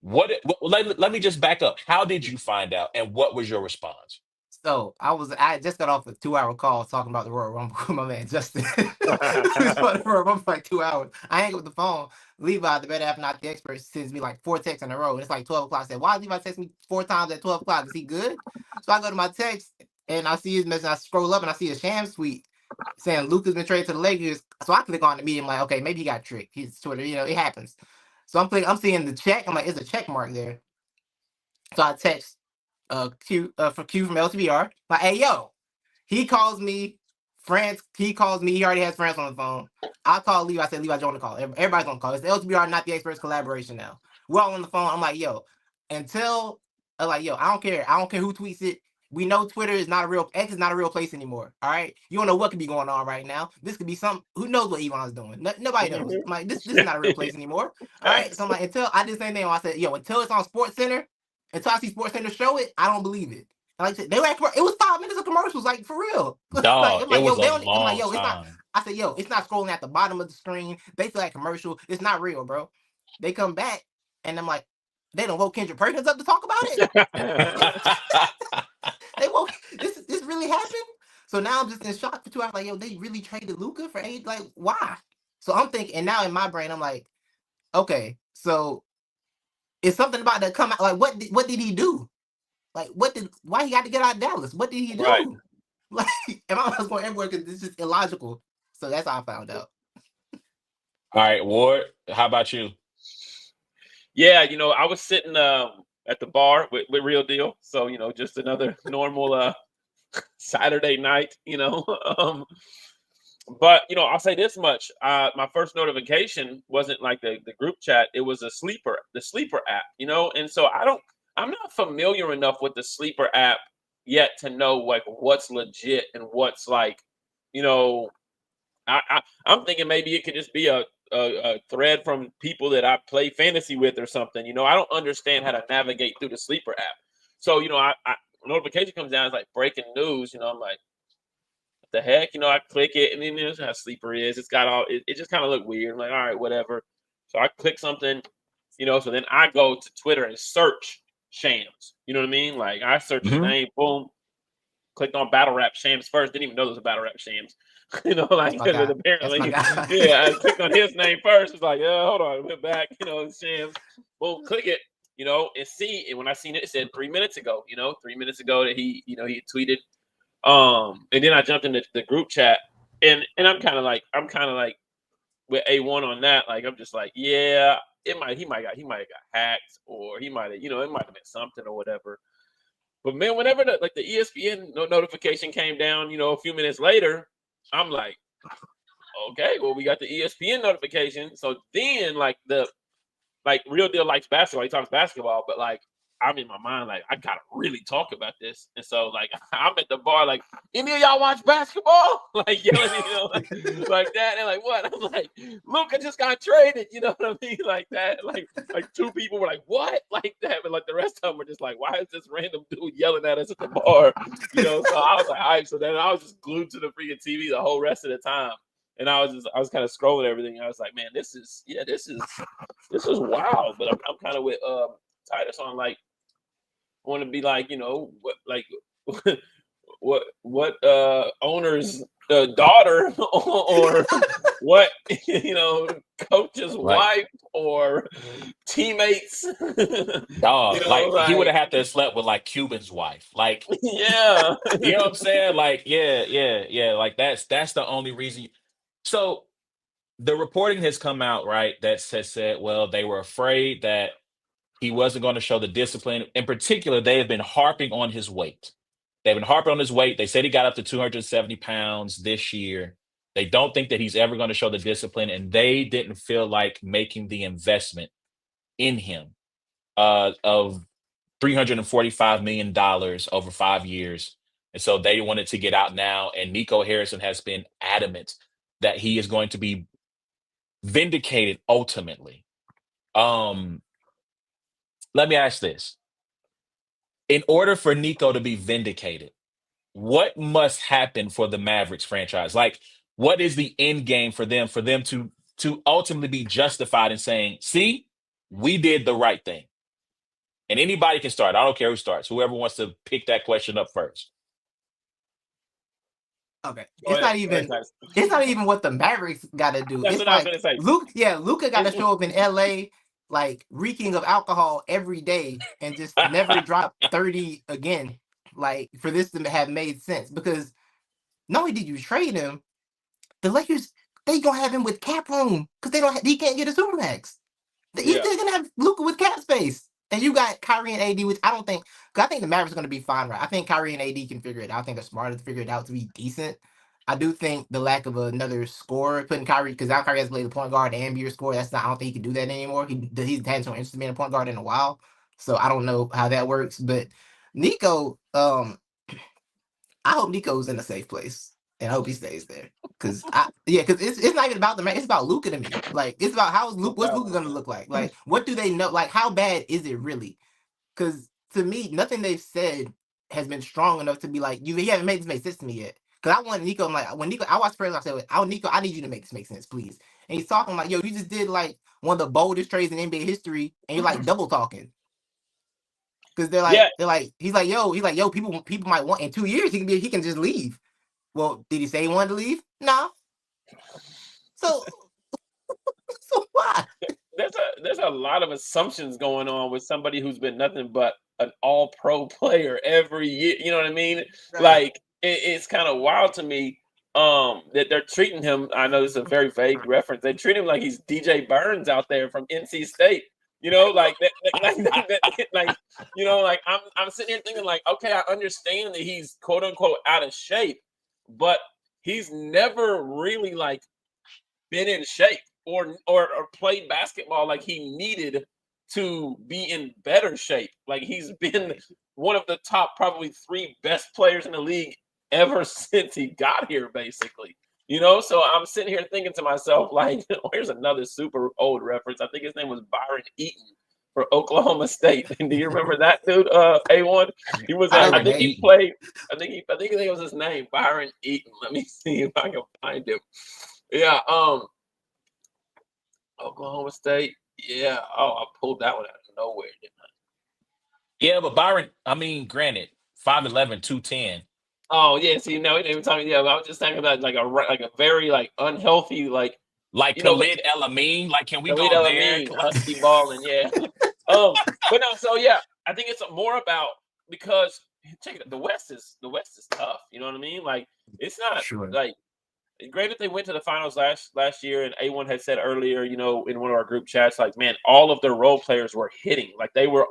let me just back up. How did you find out and what was your response? So I just got off a 2-hour call talking about the Royal Rumble with my man Justin. The Royal Rumble for like 2 hours. I hang up the phone. Levi, the better half not the expert, sends me like 4 texts in a row. And it's like 12 o'clock. I said, why Levi text me 4 times at 12 o'clock? Is he good? So I go to my text and I see his message. I scroll up and I see a Shams tweet saying Luka's been traded to the Lakers. So I click on the media. I'm like, okay, maybe he got tricked. He's Twitter, it happens. So I'm seeing the check. I'm like, it's a check mark there. So I text Q from LTBR. Like, hey yo, he calls me. He calls me. He already has France on the phone. I call Levi. I said, Levi, join the call. Everybody's on the call. It's the LTBR Not The Experts collaboration now. We're all on the phone. I'm like, yo, I don't care. I don't care who tweets it. We know Twitter is not a real X is not a real place anymore. All right, you don't know what could be going on right now. This could be some. Who knows what Elon's doing? Nobody knows. I'm like, this is not a real place anymore. All right, so I'm like, until I did the same thing. I said, yo, until it's on Sports Center, until I see Sports Center show it, I don't believe it. Like I said, it was 5 minutes of commercials, like for real. Dog, I'm it like, yo, was a I'm like, long yo, it's not. time. I said, yo, it's not scrolling at the bottom of the screen. They feel like commercial. It's not real, bro. They come back, and I'm like, they don't woke Kendrick Perkins up to talk about it. They woke. This really happened. So now I'm just in shock for 2 hours. Like, yo, they really traded Luka for age. Like, why? So I'm thinking, and now in my brain, I'm like, okay, so it's something about that come out. Like, what did he do? Like, why he got to get out of Dallas? What did he do? Right. Like, and I was going everywhere because this is illogical. So that's how I found out. All right, Ward, how about you? Yeah, I was sitting at the bar with Real Deal. So, just another normal Saturday night, But, I'll say this much. My first notification wasn't like the group chat. It was the Sleeper app, And so I'm not familiar enough with the Sleeper app yet to know like what's legit and what's like, I'm thinking maybe it could just be a thread from people that I play fantasy with or something. I don't understand how to navigate through the Sleeper app. So, I notification comes down, it's like breaking news. I'm like, what the heck? I click it, and then there's how Sleeper is. It's got all, it just kind of looked weird. I'm like, all right, whatever. So I click something, so then I go to Twitter and search Shams. You know what I mean? Like I search his name, boom, clicked on Battle Rap Shams first. Didn't even know there was a Battle Rap Shams. Apparently, yeah, I clicked on his name first. It's like, yeah, hold on, I went back, Shams. Boom, click it, and see. And when I seen it, it said 3 minutes ago. 3 minutes ago that he tweeted. And then I jumped into the group chat, and I'm kind of like with A1 on that. Like I'm just like, yeah, he might have got hacked, or he might have, it might have been something or whatever. But man, whenever the ESPN notification came down, a few minutes later, I'm like, okay, well, we got the ESPN notification. So then Real Deal likes basketball. He talks basketball, but like I'm in my mind, like I gotta really talk about this. And so like I'm at the bar, like, any of y'all watch basketball? Like yelling, like that. And like, what? I'm like, Luka just got traded, you know what I mean? Like that. Like two people were like, what? Like that. But like the rest of them were just like, why is this random dude yelling at us at the bar? So I was like, all right. So then I was just glued to the freaking TV the whole rest of the time. And I was kind of scrolling everything. I was like, man, this is wild. But I'm kind of with Titus on like, want to be like, what owner's daughter or what coach's wife or teammates. Dog, he would have had to have slept with like Cuban's wife. Like, yeah. You know what I'm saying? Like, yeah. Like that's the only reason. So the reporting has come out, right, that has said, well, they were afraid that he wasn't going to show the discipline. In particular, they have been harping on his weight. They've been harping on his weight. They said he got up to 270 pounds this year. They don't think that he's ever going to show the discipline, and they didn't feel like making the investment in him of $345 million over 5 years. And so they wanted to get out now. And Nico Harrison has been adamant that he is going to be vindicated ultimately. Let me ask this. In order for Nico to be vindicated, what must happen for the Mavericks franchise? Like, what is the end game for them to ultimately be justified in saying, see, we did the right thing? And anybody can start. I don't care who starts. Whoever wants to pick that question up first. Okay, Go ahead, Titus. it's not even what the Mavericks got to do. That's It's what I was like gonna say. Luka got to show up in LA like reeking of alcohol every day and just never drop 30 again. Like for this to have made sense, because not only did you trade him, the Lakers they gonna have him with cap room because he can't get a supermax. Yeah. They're gonna have Luka with cap space, and you got Kyrie and AD, which I don't think. Cause I think the Mavericks are gonna be fine, right? I think Kyrie and AD can figure it out. I think they're smart to figure it out to be decent. I do think the lack of another scorer, putting Kyrie, because now Kyrie has played the point guard and be your scorer. That's not. I don't think he can do that anymore. He's had no interest in being a point guard in a while, so I don't know how that works. But Nico, I hope Nico's in a safe place, and I hope he stays there. Because it's not even about the man. It's about Luka to me. Like it's about what's Luka gonna look like? Like what do they know? Like how bad is it really? Because to me, nothing they've said has been strong enough to be like you haven't made this make sense to me yet. Because I want Nico. I'm like when Nico, I watched Spurs. I said, Nico, I need you to make this make sense, please." And he's talking like, "Yo, you just did like one of the boldest trades in NBA history, and you're like double talking." Because he's like, yo, people might want in 2 years he can just leave. Well, did he say he wanted to leave? No. So why? There's a lot of assumptions going on with somebody who's been nothing but an all-pro player every year. You know what I mean? Right. Like it's kind of wild to me that they're treating him. I know this is a very vague reference. They treat him like he's DJ Burns out there from NC State. You know, like you know, like I'm sitting here thinking like, okay, I understand that he's quote unquote out of shape, but he's never really like been in shape or played basketball like he needed to be in better shape. Like he's been one of the top probably 3 best players in the league ever since he got here, basically. You know, so I'm sitting here thinking to myself, like, here's another super old reference. I think his name was Byron Eaton for Oklahoma State. And do you remember that dude? A1. He was. I think he played. I think it was his name, Byron Eaton. Let me see if I can find him. Yeah. Oklahoma State. Yeah. Oh, I pulled that one out of nowhere, didn't I? Yeah, but Byron. I mean, granted, 5'11", 210. Oh yeah, see, no, we didn't even talk. Yeah, I was just talking about like a very like unhealthy like Khalid El-Amin. Like, can we Khalid go there? El-Amin, husky balling, yeah. But no, so yeah, I think it's more about because check it out, the West is tough. You know what I mean? Like it's not like granted they went to the finals last year, and A1 had said earlier, you know, in one of our group chats, like, man, all of their role players were hitting, like they were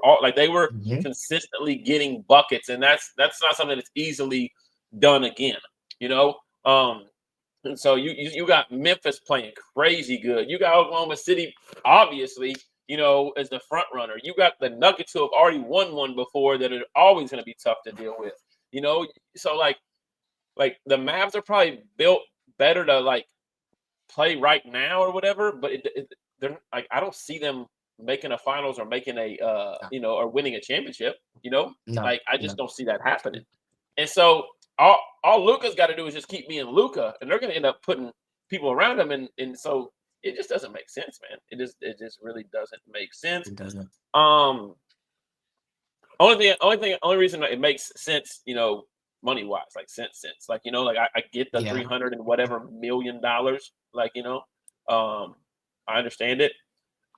consistently getting buckets, and that's not something that's easily done again, you know. And so you got Memphis playing crazy good. You got Oklahoma City, obviously, you know, as the front runner. You got the Nuggets who have already won one before that are always going to be tough to deal with, you know. So like the Mavs are probably built better to like play right now or whatever, but they're like I don't see them making a finals or making a you know, or winning a championship, you know. Like I just don't see that happening. And so all Luka's got to do is just keep being Luka, and they're going to end up putting people around him, and so it just doesn't make sense, man. It just really doesn't make sense. It doesn't. Only reason it makes sense, you know, money wise, like sense, like, you know, like I get the $300 and whatever million, like, you know, I understand it.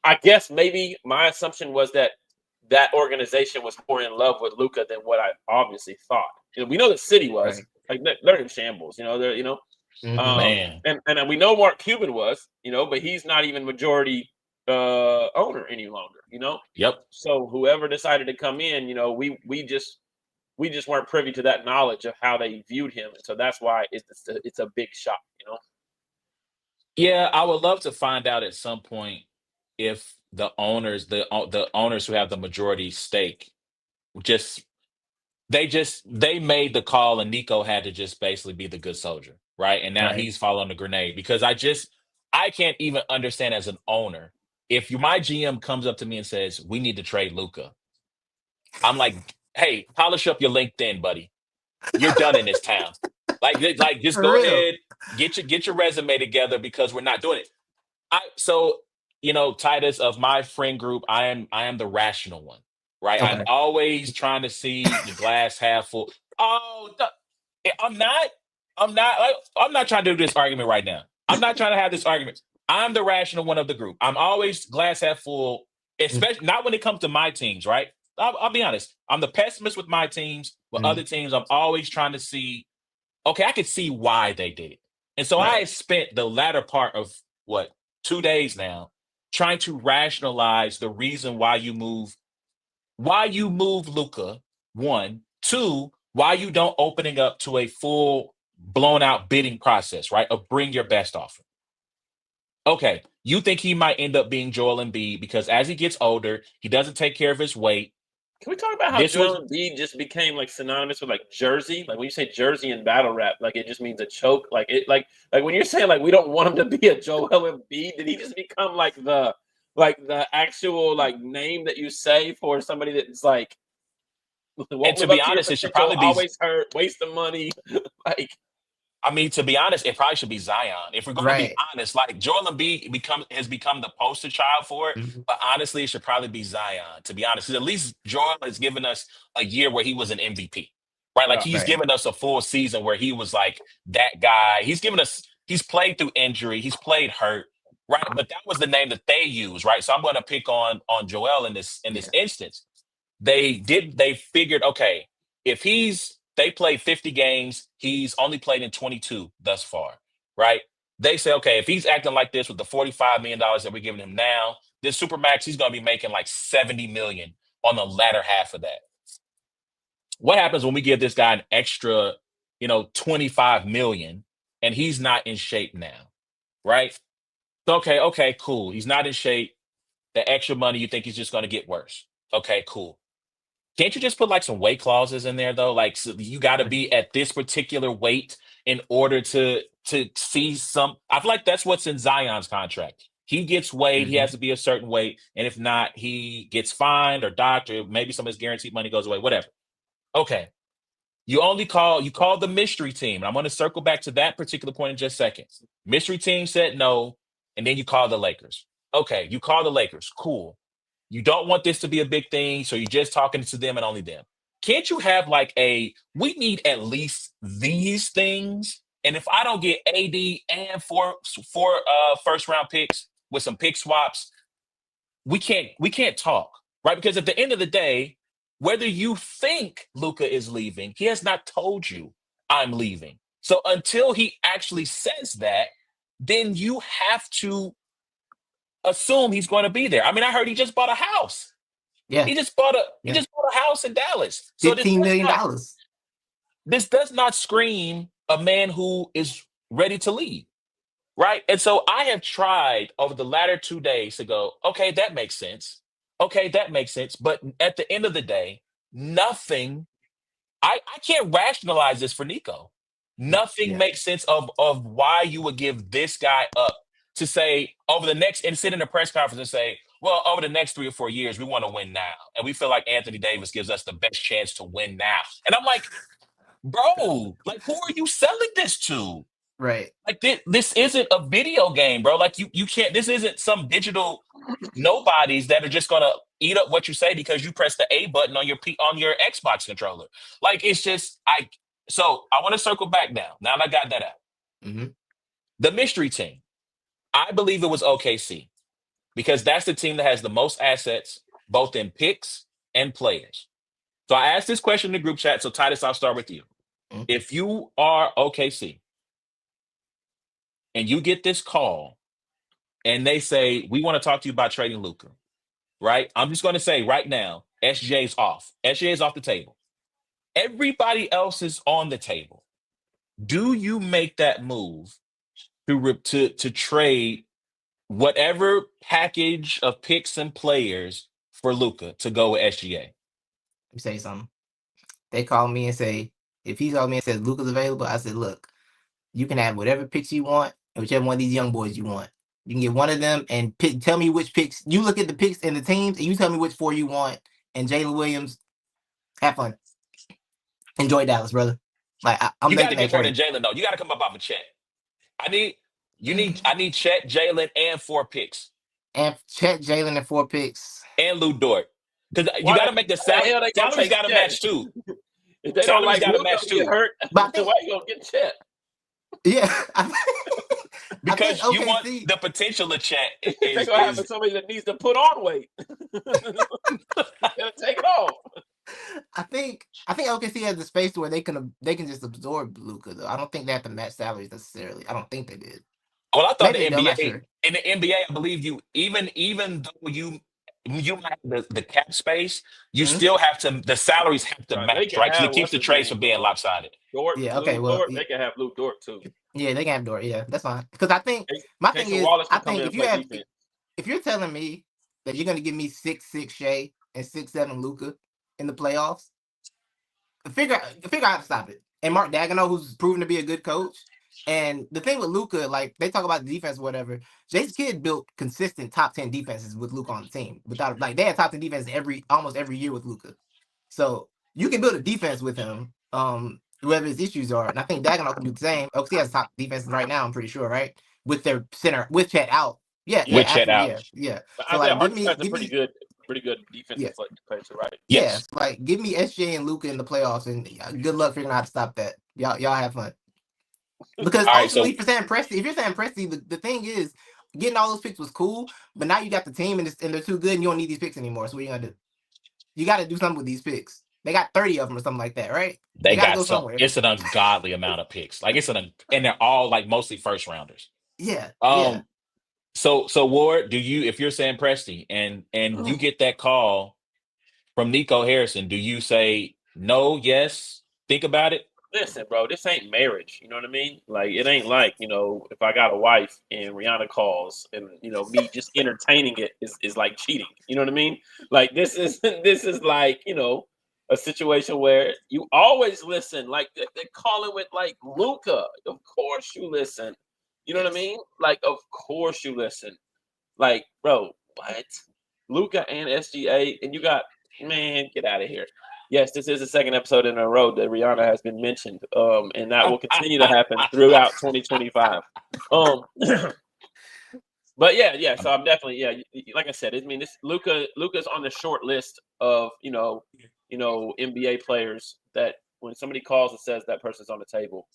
I guess maybe my assumption was that organization was more in love with Luka than what I obviously thought. You know, we know the city was like they're in shambles. You know, they're Man. and we know Mark Cuban was, you know, but he's not even majority owner any longer. You know. Yep. So whoever decided to come in, you know, we just weren't privy to that knowledge of how they viewed him, and so that's why it's a big shock. You know. Yeah, I would love to find out at some point if the owners who have the majority stake they made the call, and Nico had to just basically be the good soldier. right? And now Right. he's following the grenade because I can't even understand as an owner if my GM comes up to me and says we need to trade Luka. I'm like, hey, polish up your LinkedIn, buddy. You're done in this town. Like just For go real. ahead, get your resume together because we're not doing it. So Titus, of my friend group, I am the rational one, right? I'm Okay. always trying to see the glass half full. Oh, I'm not trying to do this argument right now. I'm not trying to have this argument. I'm the rational one of the group. I'm always glass half full, especially not when it comes to my teams, right? I'll be honest. I'm the pessimist with my teams. With Mm-hmm. other teams, I'm always trying to see, okay, I could see why they did it. And so I Right. had spent the latter part of 2 days now trying to rationalize the reason why you move Luka, one, two, why you don't opening up to a full blown out bidding process, right? Of bring your best offer. Okay, you think he might end up being Joel Embiid because as he gets older, he doesn't take care of his weight. Can we talk about how This was Joel Embiid just became like synonymous with like jersey? Like when you say jersey in battle rap, like it just means a choke. Like it, like when you're saying like we don't want him to be a Joel Embiid, did he just become like the actual like name that you say for somebody that's like and won't to live be up to your honest, it should potential, probably be always hurt, waste of money, like I mean, to be honest, it probably should be Zion. If we're going to be Right. honest, like Joel Embiid has become the poster child for it. Mm-hmm. But honestly, it should probably be Zion. To be honest, 'cause at least Joel has given us a year where he was an MVP, right? Like he's Right. given us a full season where he was like that guy. He's played through injury, he's played hurt, right? But that was the name that they used, right? So I'm going to pick on Joel in this Yeah. instance. They figured, okay, if they played 50 games, he's only played in 22 thus far, right? They say, okay, if he's acting like this with the $45 million that we're giving him now, this supermax, he's going to be making like 70 million on the latter half of that. What happens when we give this guy an extra 25 million and he's not in shape now, right? So, okay, cool, he's not in shape. The extra money, you think he's just going to get worse. Okay, cool. Can't you just put like some weight clauses in there though? Like, so you got to be at this particular weight in order to see some. I feel like that's what's in Zion's contract. He gets weighed, he Mm-hmm. has to be a certain weight, and if not, he gets fined or docked, or maybe some of his guaranteed money goes away. Whatever. Okay, you call the mystery team. And I'm going to circle back to that particular point in just a second. Mystery team said no, and then you call the Lakers. Okay, you call the Lakers. Cool. You don't want this to be a big thing, so you're just talking to them and only them. Can't you have like we need at least these things? And if I don't get AD and four first round picks with some pick swaps, we can't talk, right? Because at the end of the day, whether you think Luca is leaving, he has not told you I'm leaving. So until he actually says that, then you have to assume he's going to be there. I mean, I heard he just bought a house. Yeah. He just bought a he Yeah. just bought a house in Dallas. So $15 million. this does not scream a man who is ready to leave. Right. And so I have tried over the latter 2 days to go, okay, that makes sense. Okay, that makes sense. But at the end of the day, nothing, I can't rationalize this for Nico. Nothing Yeah. makes sense of why you would give this guy up to say over the next and sit in a press conference and say, well, over the next 3 or 4 years, we want to win now. And we feel like Anthony Davis gives us the best chance to win now. And I'm like, bro, like, who are you selling this to? Right. Like this isn't a video game, bro. Like you can't. This isn't some digital nobodies that are just gonna eat up what you say because you press the A button on your Xbox controller. Like it's just I. So I want to circle back now. Now that I got that out, Mm-hmm. the mystery team. I believe it was OKC because that's the team that has the most assets, both in picks and players. So I asked this question in the group chat. So Titus, I'll start with you. Mm-hmm. If you are OKC and you get this call and they say, we want to talk to you about trading Luka, right? I'm just going to say right now, SJ's off. SJ is off the table. Everybody else is on the table. Do you make that move to trade whatever package of picks and players for Luka to go with SGA? Let me say something. They called me and say, if he called me and said Luka's available, I said, look, You can have whatever picks you want, and whichever one of these young boys you want. You can get one of them and tell me which picks. You look at the picks and the teams, and you tell me which 4 you want. And Jalen Williams, have fun. Enjoy Dallas, brother. Like I'm You got to making that get more than trade. Jalen though. You got to come up off a check. I need Chet, Jalen, and 4 picks, And Chet, Jalen, and 4 picks. and Lou Dort. Because you Why got to make the the hell they gonna salaries take got to Chet? match too. If they don't Salaries like got to Luka match get too. hurt, But I then think, why you gonna get Chet? yeah, I think Because you want OKC. the potential of Chet They're gonna have somebody that needs to put on weight. Gotta take it off. I think OKC has the space where they can just absorb Luka though. I don't think they have to match salaries necessarily. I don't think they did. Well, I thought Maybe the they do. I'm not NBA sure. in the NBA, I believe you even though you might have the cap space, you Mhm. still have to the salaries have to They match, can right? Because have it keeps what's the his trades name, from being lopsided. Dort, Yeah. Okay. Lou Well. Dort. They can have Lou Dort too. Yeah, they can have Dort. Yeah, that's fine. Because I think In my case thing of is, Wallace I can come in think and play defense. if you're telling me that you're gonna give me 6'6" Shea and 6'7" Luka in the playoffs, figure out how to stop it. And Mark Daigneault, who's proven to be a good coach. And the thing with Luka, like they talk about the defense, or whatever. Jason Kidd built consistent top 10 defenses with Luka on the team. Without they had top 10 defense almost every year with Luka. So you can build a defense with him, whoever his issues are. And I think Daigneault can do the same. OKC has top defenses right now, I'm pretty sure, right? With their center, with Chet out. Yeah, Yeah. yeah, With Chet absolutely, out. yeah, yeah. But So Isaiah like, Hartenstein has a pretty good yeah, defensive like defense, right? yeah. Yes. So like, give me SJ and Luka in the playoffs, and good luck figuring out how to stop that. Y'all have fun. Because All right. ultimately, So if you're saying Presti, the thing is, getting all those picks was cool, but now you got the team and they're too good, and you don't need these picks anymore. So what are you gonna do? You got to do something with these picks. They got 30 of them or something like that, right? They they got to got go some. somewhere. It's an ungodly amount of picks. Like and they're all like mostly first rounders. Yeah, yeah. Um. So Ward, if you're Sam Presti and you get that call from Nico Harrison, do you say no, yes, think about it? Listen, bro, this ain't marriage. You know what I mean? Like, it ain't like, if I got a wife and Rihanna calls and, me just entertaining it is like cheating. You know what I mean? Like, this is this is like, a situation where you always listen. Like, they're calling with like Luka. Of course you listen. You know what I mean? Like, of course you listen. Like, bro, what? Luka and SGA, and you got, man, get out of here. Yes, this is the second episode in a row that Rihanna has been mentioned, and that will continue to happen throughout 2025. But yeah. So I'm definitely, like I said, this Luka's on the short list of NBA players that when somebody calls and says that person's on the table,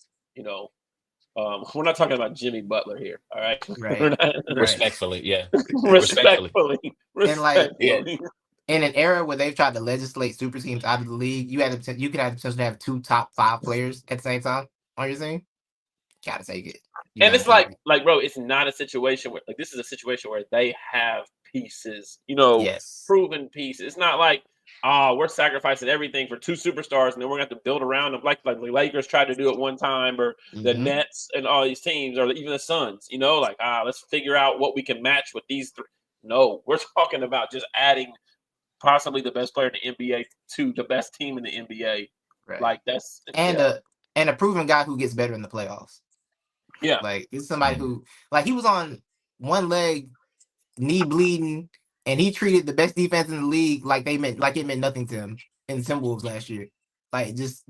we're not talking about Jimmy Butler here, all right? Right. Right. Respectfully, yeah. Respectfully. And like, Yeah. in an era where they've tried to legislate super teams out of the league, you could have the potential to have 2 top 5 players at the same time on your team. Gotta take it. And it's like, bro, it's not a situation where this is a situation where they have pieces, yes, proven pieces. It's not like, we're sacrificing everything for 2 superstars and then we're gonna have to build around them like the Lakers tried to do it one time, or the Nets and all these teams, or even the Suns, like, let's figure out what we can match with these 3. No, we're talking about just adding possibly the best player in the NBA to the best team in the NBA. right. Like, that's and a proven guy who gets better in the playoffs. Yeah. Like, it's somebody who, like, he was on one leg, knee bleeding, and he treated the best defense in the league like it meant nothing to him in the Timberwolves last year. Like, just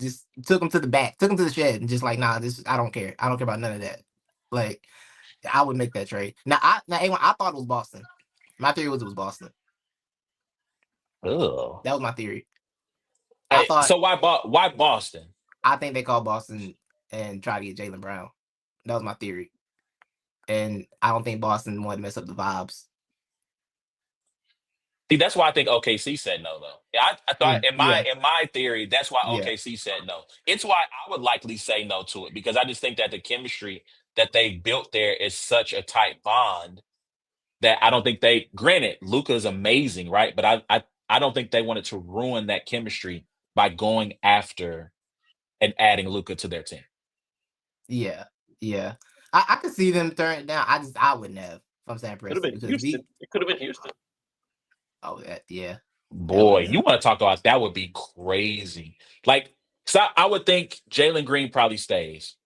took him to the back, took him to the shed, and just like, nah, I don't care. I don't care about none of that. Like, I would make that trade. Now, I thought it was Boston. My theory was it was Boston. Ugh. That was my theory. So why Boston? I think they called Boston and try to get Jaylen Brown. That was my theory. And I don't think Boston wanted to mess up the vibes. See, that's why I think OKC said no, though. I thought in my theory, that's why OKC said no. It's why I would likely say no to it, because I just think that the chemistry that they built there is such a tight bond that I don't think granted, Luka is amazing, right? But I don't think they wanted to ruin that chemistry by going after and adding Luka to their team. Yeah. I could see them turn it down. I wouldn't have. If I'm saying Could have been Houston. It could have been Houston. Oh, yeah. Boy, you want to talk about that would be crazy. Like, so I would think Jalen Green probably stays.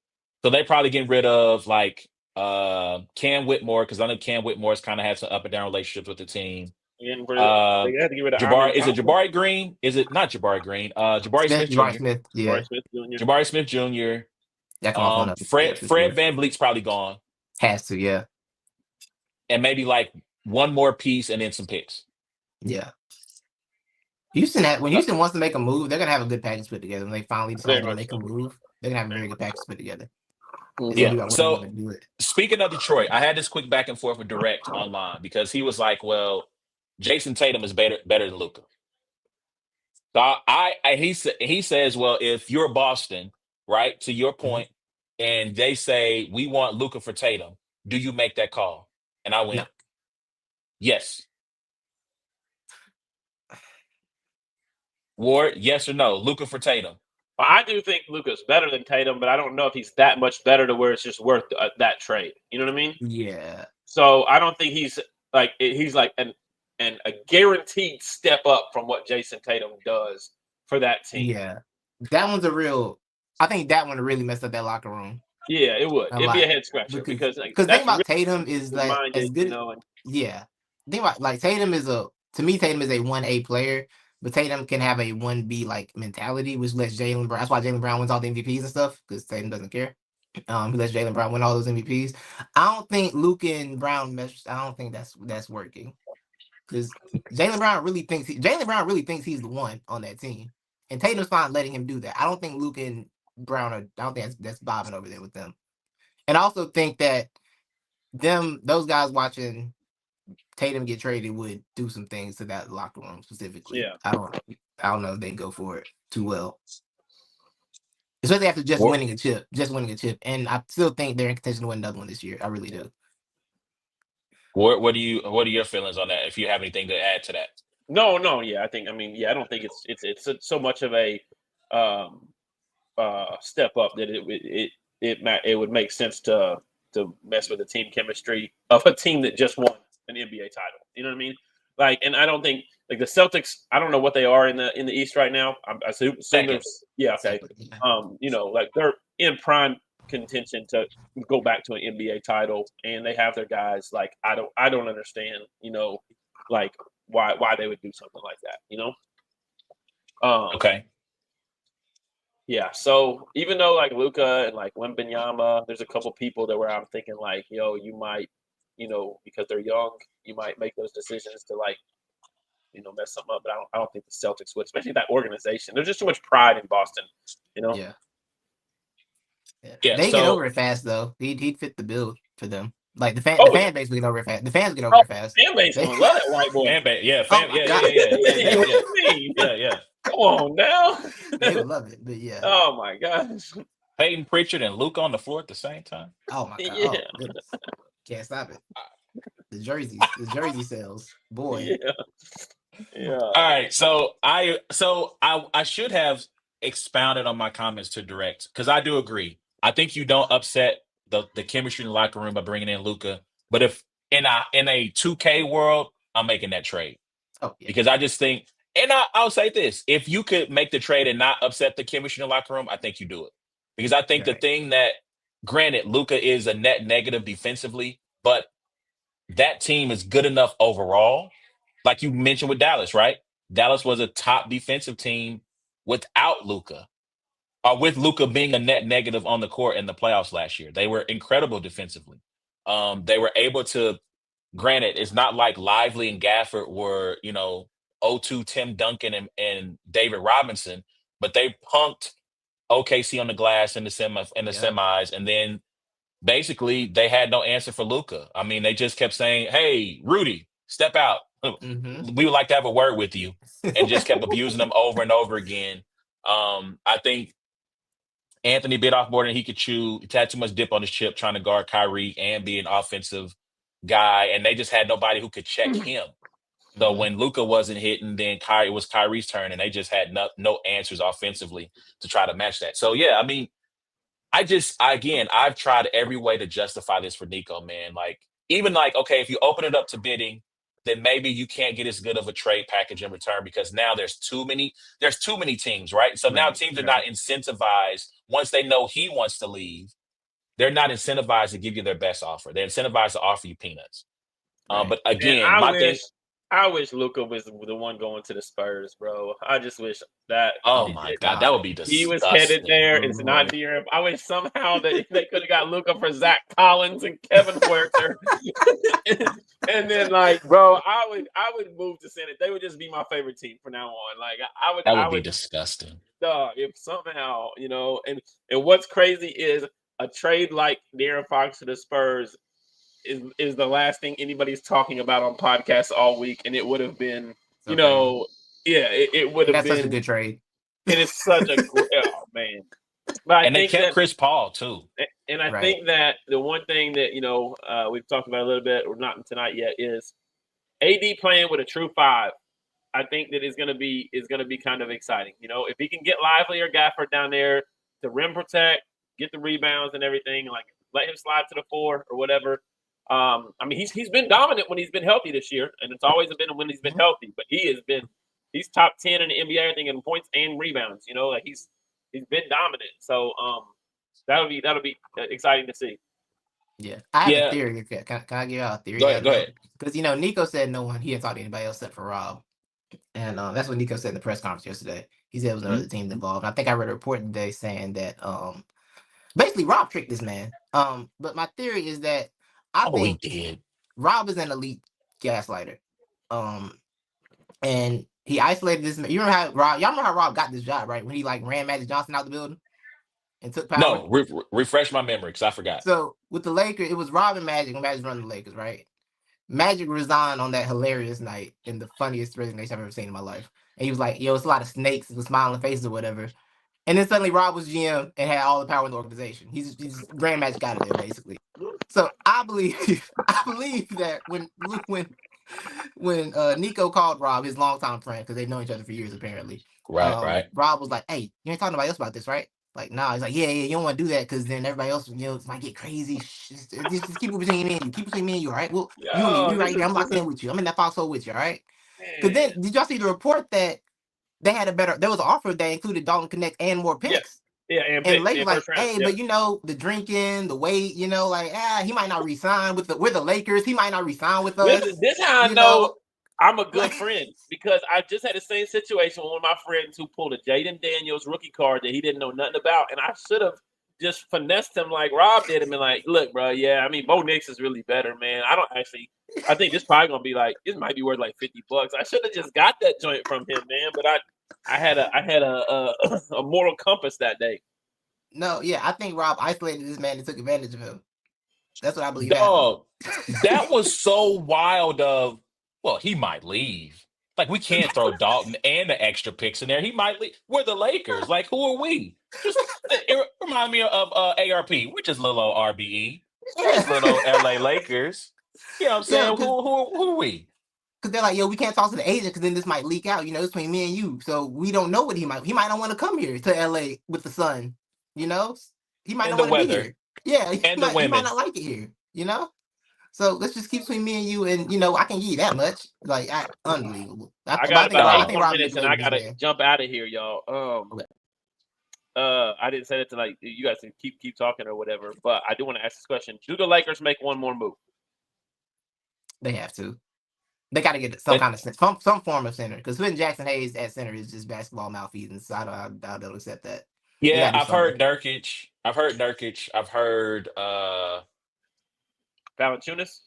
So they probably getting rid of like Cam Whitmore, because I know Cam Whitmore's kind of had some up and down relationships with the team. Again, Uh, they had to get rid of Jabari, Armin is it Thompson. Jabari Green? Is it not Jabari Green? Jabari Smith, Smith Jabari Jr. Smith, yeah, Jabari Smith Jr. Jabari Smith Jr. that come off one of them. Yeah, Fred for sure. Van Vliet's probably gone, Has to, yeah, and maybe like one more piece and then some picks. yeah. When Houston wants to make a move, they're gonna have a good package put together. When they finally decide to make a move, they're gonna have a very good package put together. It's gonna Yeah. be about when they're So gonna do it. speaking of Detroit, I had this quick back and forth with Direct online because he was like, "Well, Jason Tatum is better than Luka." So he says, "Well, if you're Boston, right, to your Mhm. point, and they say we want Luka for Tatum, do you make that call?" And I No, went, "Yes." Ward, yes or no? Luka for Tatum. Well, I do think Luka's better than Tatum, but I don't know if he's that much better to where it's just worth that trade. You know what I mean? yeah, So I don't think he's like a guaranteed step up from what Jason Tatum does for that team. yeah. That one's a real. I think that one really messed up that locker room Yeah, it would. a It'd be a lot head scratcher because because the thing that's about really Tatum is like minded, as good. you know. And Yeah, the thing about like Tatum is a to me Tatum is a 1A player, but Tatum can have a 1B like mentality, which lets Jalen Brown. That's why Jalen Brown wins all the MVPs and stuff because Tatum doesn't care. He lets Jalen Brown win all those MVPs. I don't think Luka and Brown mesh. I don't think that's working because Jalen Brown really thinks he's the one on that team, and Tatum's fine letting him do that. I don't think Luka and Brown are. I don't think that's bobbing over there with them. And I also think that those guys watching Tatum get traded would do some things to that locker room specifically. Yeah. I don't know if they go for it too well. Especially after just What- winning a chip. And I still think they're in contention to win another one this year. I really do. What are your feelings on that? If you have anything to add to that. No, yeah. I don't think it's so much of a step up that it would make sense to mess with the team chemistry of a team that just won an NBA title. You know what I mean? Like, and I don't think like the Celtics. I don't know what they are in the East right now. I assume they're okay. You know, like they're in prime contention to go back to an NBA title, and they have their guys. Like, I don't understand. You know, like why they would do something like that. You know. Okay. Yeah, so even though like Luka and like Wembanyama, there's a couple people that where I'm thinking like, yo, you might, you know, because they're young, you might make those decisions to like, you know, mess something up. But I don't think the Celtics would, especially that organization. There's just too much pride in Boston, you know. Yeah. Yeah. They So get over it fast though. He'd fit the bill for them. Like the fan base will get over it fast. The fans get over it fast. Fan base gonna love that white boy. fan base, yeah, Oh my God. yeah. Come on now. They would love it, but yeah. Oh my gosh. Peyton Pritchard and Luka on the floor at the same time. Oh my God. Yeah. Oh, goodness. Can't stop it. The jersey sales, boy. Yeah. All right, so I should have expounded on my comments to Direct because I do agree. I think you don't upset the chemistry in the locker room by bringing in Luka, but if in a 2K world, I'm making that trade. Oh yeah. Because I just think, and I'll say this: if you could make the trade and not upset the chemistry in the locker room, I think you do it. Because I think the thing that, granted, Luka is a net negative defensively, but that team is good enough overall. Like you mentioned with Dallas, right? Dallas was a top defensive team without Luka, or with Luka being a net negative on the court in the playoffs last year. They were incredible defensively. They were able to, granted, it's not like Lively and Gafford were, you know, 0-2 Tim Duncan and David Robinson, but they punked OKC on the glass in the semis, and then basically they had no answer for Luka. I mean, they just kept saying, "Hey, Rudy, step out. We would like to have a word with you," and just kept abusing them over and over again. I think Anthony bit off more than he could chew. He had too much dip on his chip trying to guard Kyrie and be an offensive guy, and they just had nobody who could check him. So when Luka wasn't hitting, then it was Kyrie's turn, and they just had no answers offensively to try to match that. So yeah, I mean, I've tried every way to justify this for Nico, man. Like, even like, okay, if you open it up to bidding, then maybe you can't get as good of a trade package in return because now there's too many teams, right? So now teams are not incentivized once they know he wants to leave. they're not incentivized to give you their best offer. They're incentivized to offer you peanuts. Right. But And again, my thing. I wish Luka was the one going to the Spurs, bro. I just wish that Oh Oh my my God, that would God. be he was headed disgusting. there. Oh It's not Lord. near him. I wish somehow that they could have got Luka for Zach Collins and Kevin Huerter. And then, like, bro, I would move to Senate. They would just be my favorite team from now on. Like, That I would be would, disgusting. dog, if somehow, and what's crazy is a trade like De'Aaron Fox to the Spurs is the last thing anybody's talking about on podcasts all week, and it would have been, So crazy. it would have That's such a been, good trade. and it's such a oh man. But I And they think kept that, Chris Paul too. and I Right. think that the one thing that we've talked about a little bit, or not tonight yet, is AD playing with a true five. I think that is going to be kind of exciting. If he can get Lively or Gafford down there to rim protect, get the rebounds and everything, like let him slide to the four or whatever. I mean, he's been dominant when he's been healthy this year, and it's always been when he's been healthy. But he's top 10 in the NBA, I think, in points and rebounds. Like he's been dominant. So that'll be exciting to see. Yeah. I have a Yeah, theory. Can I give out a theory? go ahead. Go ahead. Because Nico said no one. He didn't talk to anybody else except for Rob. And that's what Nico said in the press conference yesterday. He said it was another team involved. I think I read a report today saying that basically Rob tricked this man. But my theory is that I Oh, he think did. Rob is an elite gaslighter. And he isolated this man. Y'all remember how Rob got this job, right? When he like ran Magic Johnson out the building and took power. No, refresh my memory because I forgot. So with the Lakers, it was Rob and Magic when Magic running the Lakers, right? Magic resigned on that hilarious night in the funniest resignation I've ever seen in my life. And he was like, yo, it's a lot of snakes with smiling faces or whatever. And then suddenly Rob was GM and had all the power in the organization. He's Grand Magic out of there, basically. So I believe that when Nico called Rob, his longtime friend, because they've known each other for years apparently. Right. Rob was like, hey, you ain't talking to nobody else about this, right? Like, nah. He's like, yeah, you don't want to do that because then everybody else, might get crazy. Just keep it between me and you. Keep it between me and you, all right? Well, you and me, we right there. I'm locked in with you. I'm in that foxhole with you, all right? Because then, did y'all see the report that they had there was an offer that included Dalton Connect and more picks? Yeah, and Lakers like, hey, but the drinking, the weight, like, he might not resign with the Lakers. He might not resign with us. This how I know I'm a good friend, because I just had the same situation with one of my friends who pulled a Jaden Daniels rookie card that he didn't know nothing about, and I should have just finessed him like Rob did him and like, look, bro, yeah, I mean, Bo Nix is really better, man. I think this probably gonna be like, this might be worth like $50. I should have just got that joint from him, man, but I had a moral compass that day. No, yeah, I think Rob isolated this man and took advantage of him. That's what I believe. Dog, that was so wild. Well, he might leave. Like, we can't throw Dalton and the extra picks in there. He might leave. We're the Lakers. Like, who are we? It remind me of ARP. We're just little old RBE. We're just little old LA Lakers. You know what I'm saying? Who are we? Because they're like, yo, we can't talk to the agent because then this might leak out. It's between me and you. So we don't know what he might not want to come here to LA with the sun. He might not want to be here. Yeah, he might not like it here. So let's just keep between me and you, and I can give you that much. Like, unbelievable. I got about 8 more minutes, and I gotta jump out of here, y'all. Okay. I didn't say that to like you guys can keep talking or whatever, but I do want to ask this question: do the Lakers make one more move? They have to. They got to get some kind of some form of center, because putting Jackson Hayes at center is just basketball malfeasance. So I don't accept that. Yeah, I've heard Nurkic. I've heard Valanciunas.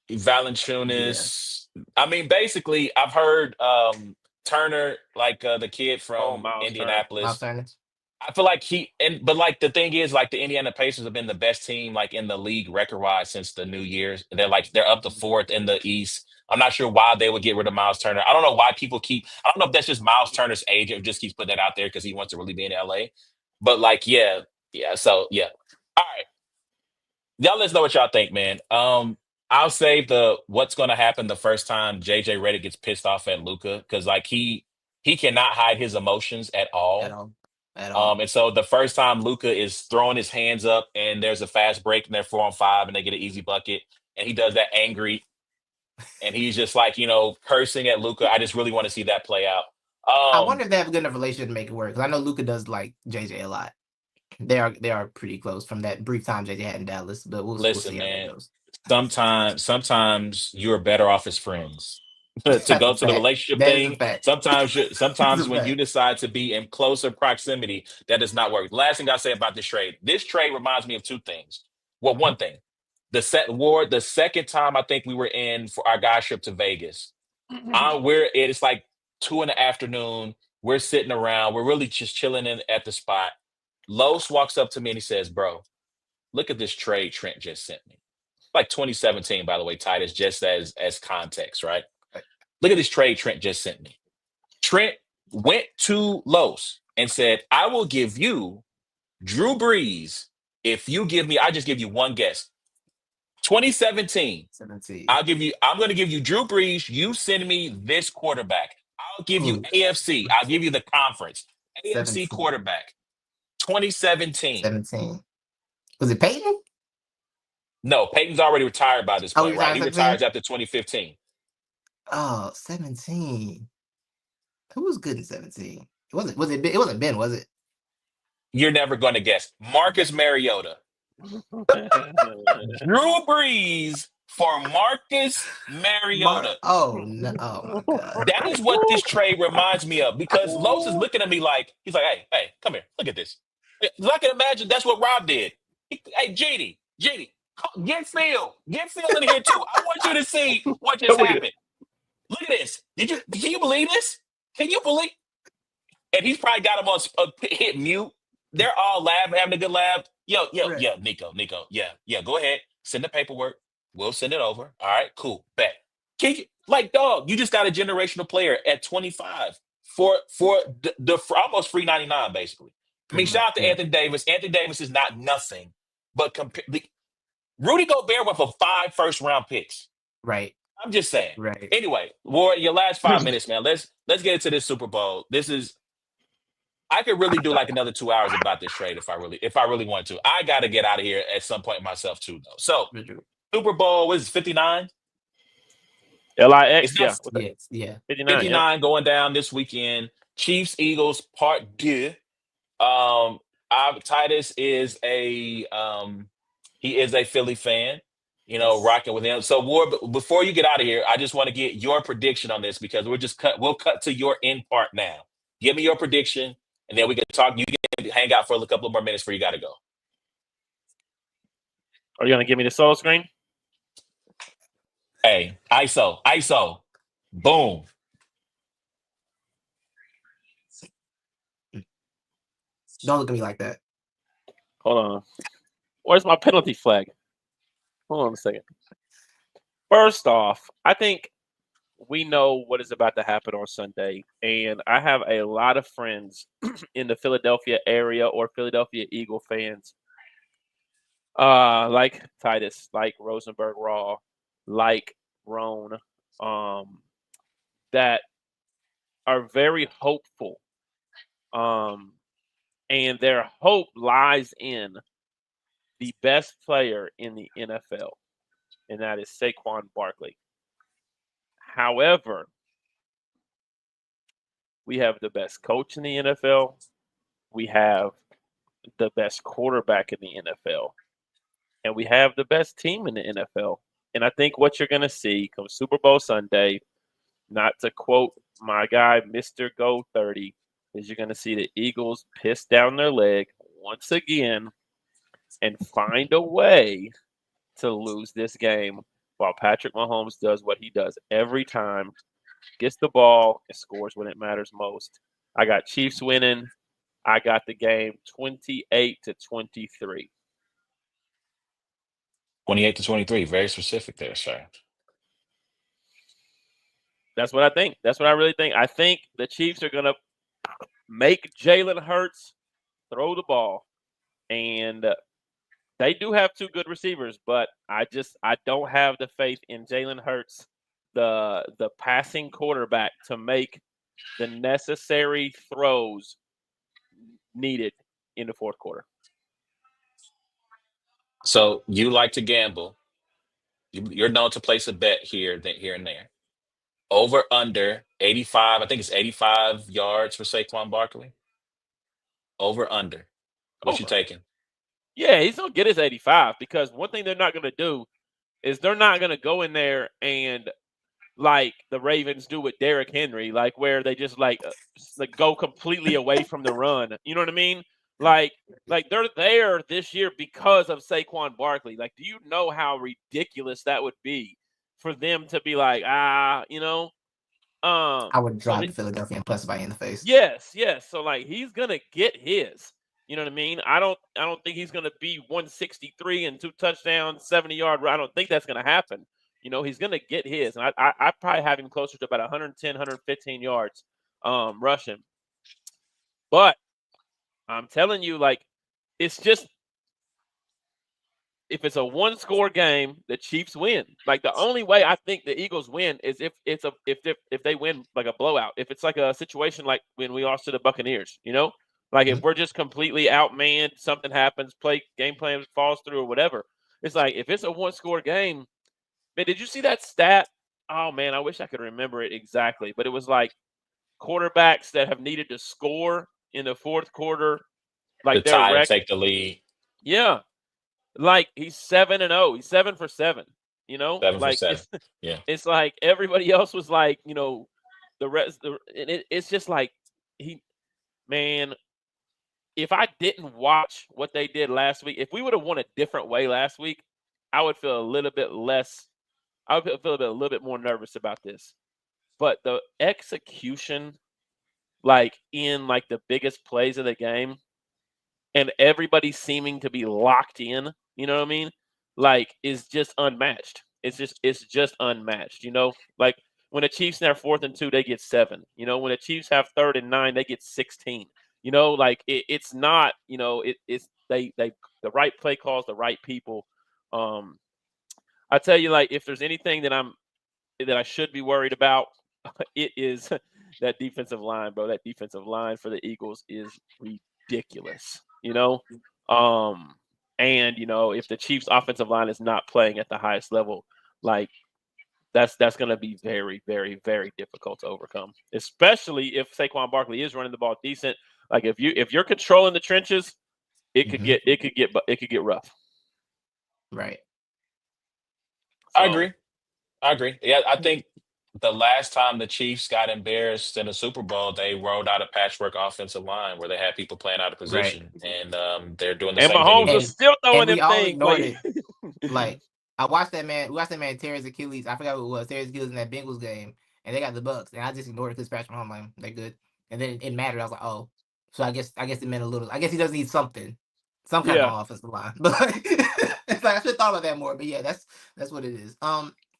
Yeah. I mean, basically, I've heard Turner, like the kid from Indianapolis. Miles Turner. I feel like but like the thing is, like, the Indiana Pacers have been the best team like in the league record-wise since the New Year's. They're up to 4th in the East. I'm not sure why they would get rid of Miles Turner. I don't know why people I don't know if that's just Miles Turner's agent just keeps putting that out there because he wants to really be in LA. But like, yeah. So yeah. All right. Y'all, let's know what y'all think, man. I'll save what's going to happen the first time JJ Redick gets pissed off at Luka, because like he cannot hide his emotions at all. At all. And so the first time Luka is throwing his hands up and there's a fast break and they're 4-on-5 and they get an easy bucket and he does that angry and he's just like, cursing at Luka. I just really want to see that play out. I wonder if they have a good enough relationship to make it work, because I know Luka does like JJ a lot. They are pretty close from that brief time that they had in Dallas, but we'll Listen, see how that man. goes. Sometimes you're better off as friends. To That's go a to the fact. relationship That is a thing, fact. That's sometimes a when you fact. decide to be in closer proximity, that does not work. Last thing I say about this trade, this trade reminds me of two things. Well, one thing, the second time I think we were in for our guys trip to Vegas. It's like 2 in the afternoon. We're sitting around. We're really just chilling in at the spot. Los walks up to me and he says, "Bro, look at this trade Trent just sent me." Like 2017, by the way, Titus, just as context, right? Look at this trade Trent just sent me. Trent went to Los and said, "I will give you Drew Brees if you give me, I just give you one guess. 2017, 17. I'm going to give you Drew Brees. You send me this quarterback. I'll give you Ooh, AFC. I'll give you the conference. AFC 17. quarterback. 2017. 17. Was it Peyton? No, Peyton's already retired by this Oh, he point, right? retired He 17? retires after 2015. Oh, 17. Who was good in 17? It wasn't Ben, was it? You're never going to guess. Marcus Mariota. Drew Brees for Marcus Mariota. Oh no! Oh my God! That is what this trade reminds me of because Los is looking at me like, he's like, hey, come here. Look at this. I can imagine that's what Rob did. Hey, JD, get Phil in here too. I want you to see what just Come here. happened. Look at this. Can you believe this? Can you believe? And he's probably got him on hit mute. They're all laughing, having a good laugh. Right. Yeah, Nico, yeah. Go ahead, send the paperwork. We'll send it over. All right, cool. Bet. Can you, like, dog? You just got a generational player at 25 for for almost free 99, basically. I mean, Pretty shout much. out to Yeah. Anthony Davis. Anthony Davis is not nothing, but Rudy Gobert went for 5 first-round picks. Right. I'm just saying. Right. Anyway, Ward, your last 5 minutes, man. Let's get into this Super Bowl. I could really do like another 2 hours about this trade if I really want to. I got to get out of here at some point myself too, though. So Super Bowl was 59. LIX, It's yeah. not Yes. Yeah. 59, 59 going down this weekend. Chiefs Eagles part deux. Titus is he is a Philly fan. Rocking with him. So, Ward, before you get out of here, I just want to get your prediction on this because we'll cut to your end part now. Give me your prediction, and then we can talk. You can hang out for a couple of more minutes before you got to go. Are you going to give me the solo screen? Hey, ISO, boom. Don't look at me like that. Hold on. Where's my penalty flag? Hold on a second. First off, I think we know what is about to happen on Sunday, and I have a lot of friends in the Philadelphia area or Philadelphia Eagle fans, like Titus, like Rosenberg Raw, like Roan, that are very hopeful, and their hope lies in the best player in the NFL, and that is Saquon Barkley. However, we have the best coach in the NFL. We have the best quarterback in the NFL. And we have the best team in the NFL. And I think what you're going to see come Super Bowl Sunday, not to quote my guy, Mr. Go 30, is you're going to see the Eagles piss down their leg once again and find a way to lose this game while Patrick Mahomes does what he does every time, gets the ball and scores when it matters most. I got Chiefs winning. I got the game 28-23. 28-23, very specific there, sir. That's what I think. That's what I really think. I think the Chiefs are going to make Jalen Hurts throw the ball. And they do have two good receivers, but I don't have the faith in Jalen Hurts, the passing quarterback, to make the necessary throws needed in the fourth quarter. So you like to gamble. You're known to place a bet here and there. Over under 85. I think it's 85 yards for Saquon Barkley. Over under. What you Over. taking? Yeah, he's gonna get his 85 because one thing they're not gonna do is they're not gonna go in there and like the Ravens do with Derrick Henry, like where they just like go completely away from the run. You know what I mean? Like they're there this year because of Saquon Barkley. Like, do you know how ridiculous that would be for them to be like, you know? I would So drive to Philadelphia and punch somebody in the face. yes. So like he's gonna get his. You know what I mean? I don't think he's gonna be 163 and 2 touchdowns, 70-yard. I don't think that's gonna happen. You know, he's gonna get his, and I probably have him closer to about 110, 115 yards rushing. But I'm telling you, like, it's just if it's a one-score game, the Chiefs win. Like the only way I think the Eagles win is if they win like a blowout. If it's like a situation like when we lost to the Buccaneers, you know, like if we're just completely outmanned, something happens, game plan falls through or whatever. It's like if it's a one-score game. Man, did you see that stat? Oh man, I wish I could remember it exactly, but it was like quarterbacks that have needed to score in the fourth quarter, The like their tie and record. take the lead. Yeah, like he's 7-0. He's 7 for 7. You know, 7 for 7. Yeah. it's like everybody else was like, you know, the rest. It's just like man. If I didn't watch what they did last week, if we would have won a different way last week, I would feel a little bit less. I would feel a little bit more nervous about this. But the execution, like in like the biggest plays of the game, and everybody seeming to be locked in, you know what I mean? Like is just unmatched. It's just unmatched, you know? Like when the Chiefs have 4th and 2, they get 7. You know, when the Chiefs have 3rd and 9, they get 16. You know, like it's not, you know, it's they the right play calls, the right people. I tell you, like if there's anything that I should be worried about, it is that defensive line, bro. That defensive line for the Eagles is ridiculous, you know? And you know, if the Chiefs offensive line is not playing at the highest level, like that's going to be very, very, very difficult to overcome, especially if Saquon Barkley is running the ball decent. Like if you're controlling the trenches, it could get rough. Right. I So, agree. Yeah, I think the last time the Chiefs got embarrassed in a Super Bowl, they rolled out a patchwork offensive line where they had people playing out of Right. position, and they're doing the and same thing Mahomes again. was still throwing And we them all things ignored like it. Like I watched that man. We watched that man tear his Achilles. I forgot what it was. Tear his Achilles in that Bengals game, and they got the Bucks. And I just ignored it because Patrick Mahomes, like, they're good. And then it mattered. I was like, oh, so I guess it meant a little. I guess he does need something, some kind of yeah. offensive line. But like, it's like I should have thought about that more. But yeah, that's what it is.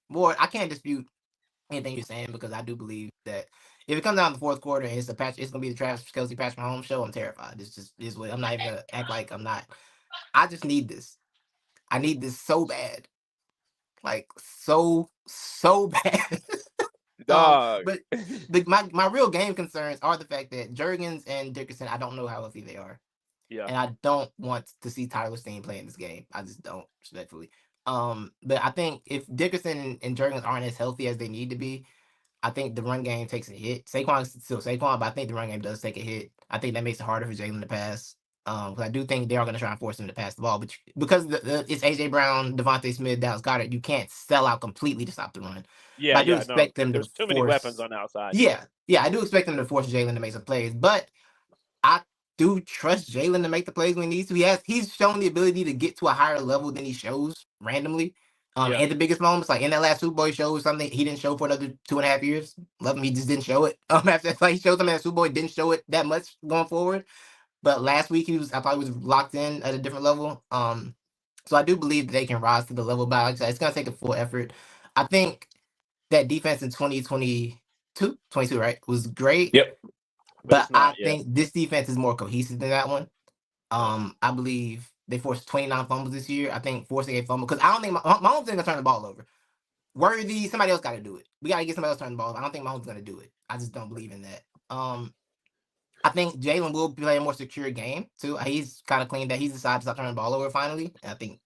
More I can't dispute anything you're saying because I do believe that if it comes down to the fourth quarter and it's gonna be the Travis Kelce Patrick Mahomes show. I'm terrified. This just is what I'm not even gonna act like I'm not. I just need this. I need this so bad. Like so bad. Dog. But my real game concerns are the fact that Jurgens and Dickerson, I don't know how healthy they are. Yeah. And I don't want to see Tyler Steen play in this game. I just don't, respectfully. But I think if Dickerson and Jurgens aren't as healthy as they need to be, I think the run game takes a hit. Saquon's still Saquon, but I think the run game does take a hit. I think that makes it harder for Jalen to pass. Because I do think they are going to try and force him to pass the ball, but because it's AJ Brown, Devontae Smith, Dallas Goedert, you can't sell out completely to stop the run. Yeah, But I do yeah, no. expect them to There's too many weapons force. on the outside. Yeah, I do expect them to force Jalen to make some plays, but I do trust Jalen to make the plays when he needs to. He's shown the ability to get to a higher level than he shows randomly. Yeah. At the biggest moments, like in that last Super Bowl, he showed something he didn't show for another 2.5 years. Love him, he just didn't show it. After like he showed something at Super Bowl, he didn't show it that much going forward. But last week I thought he was locked in at a different level. So I do believe that they can rise to the level, but like I said, it's gonna take a full effort. I think that defense in 22, right, was great. Yep. But I yeah. think this defense is more cohesive than that one. Yeah. I believe they forced 29 fumbles this year. I think forcing a fumble because I don't think Mahomes is gonna turn the ball over. Worthy, somebody else got to do it. We got to get somebody else turn the ball over. I don't think Mahomes is gonna do it. I just don't believe in that. I think Jalen will play a more secure game too. He's kind of clean that he's decided to stop turning the ball over finally. And I think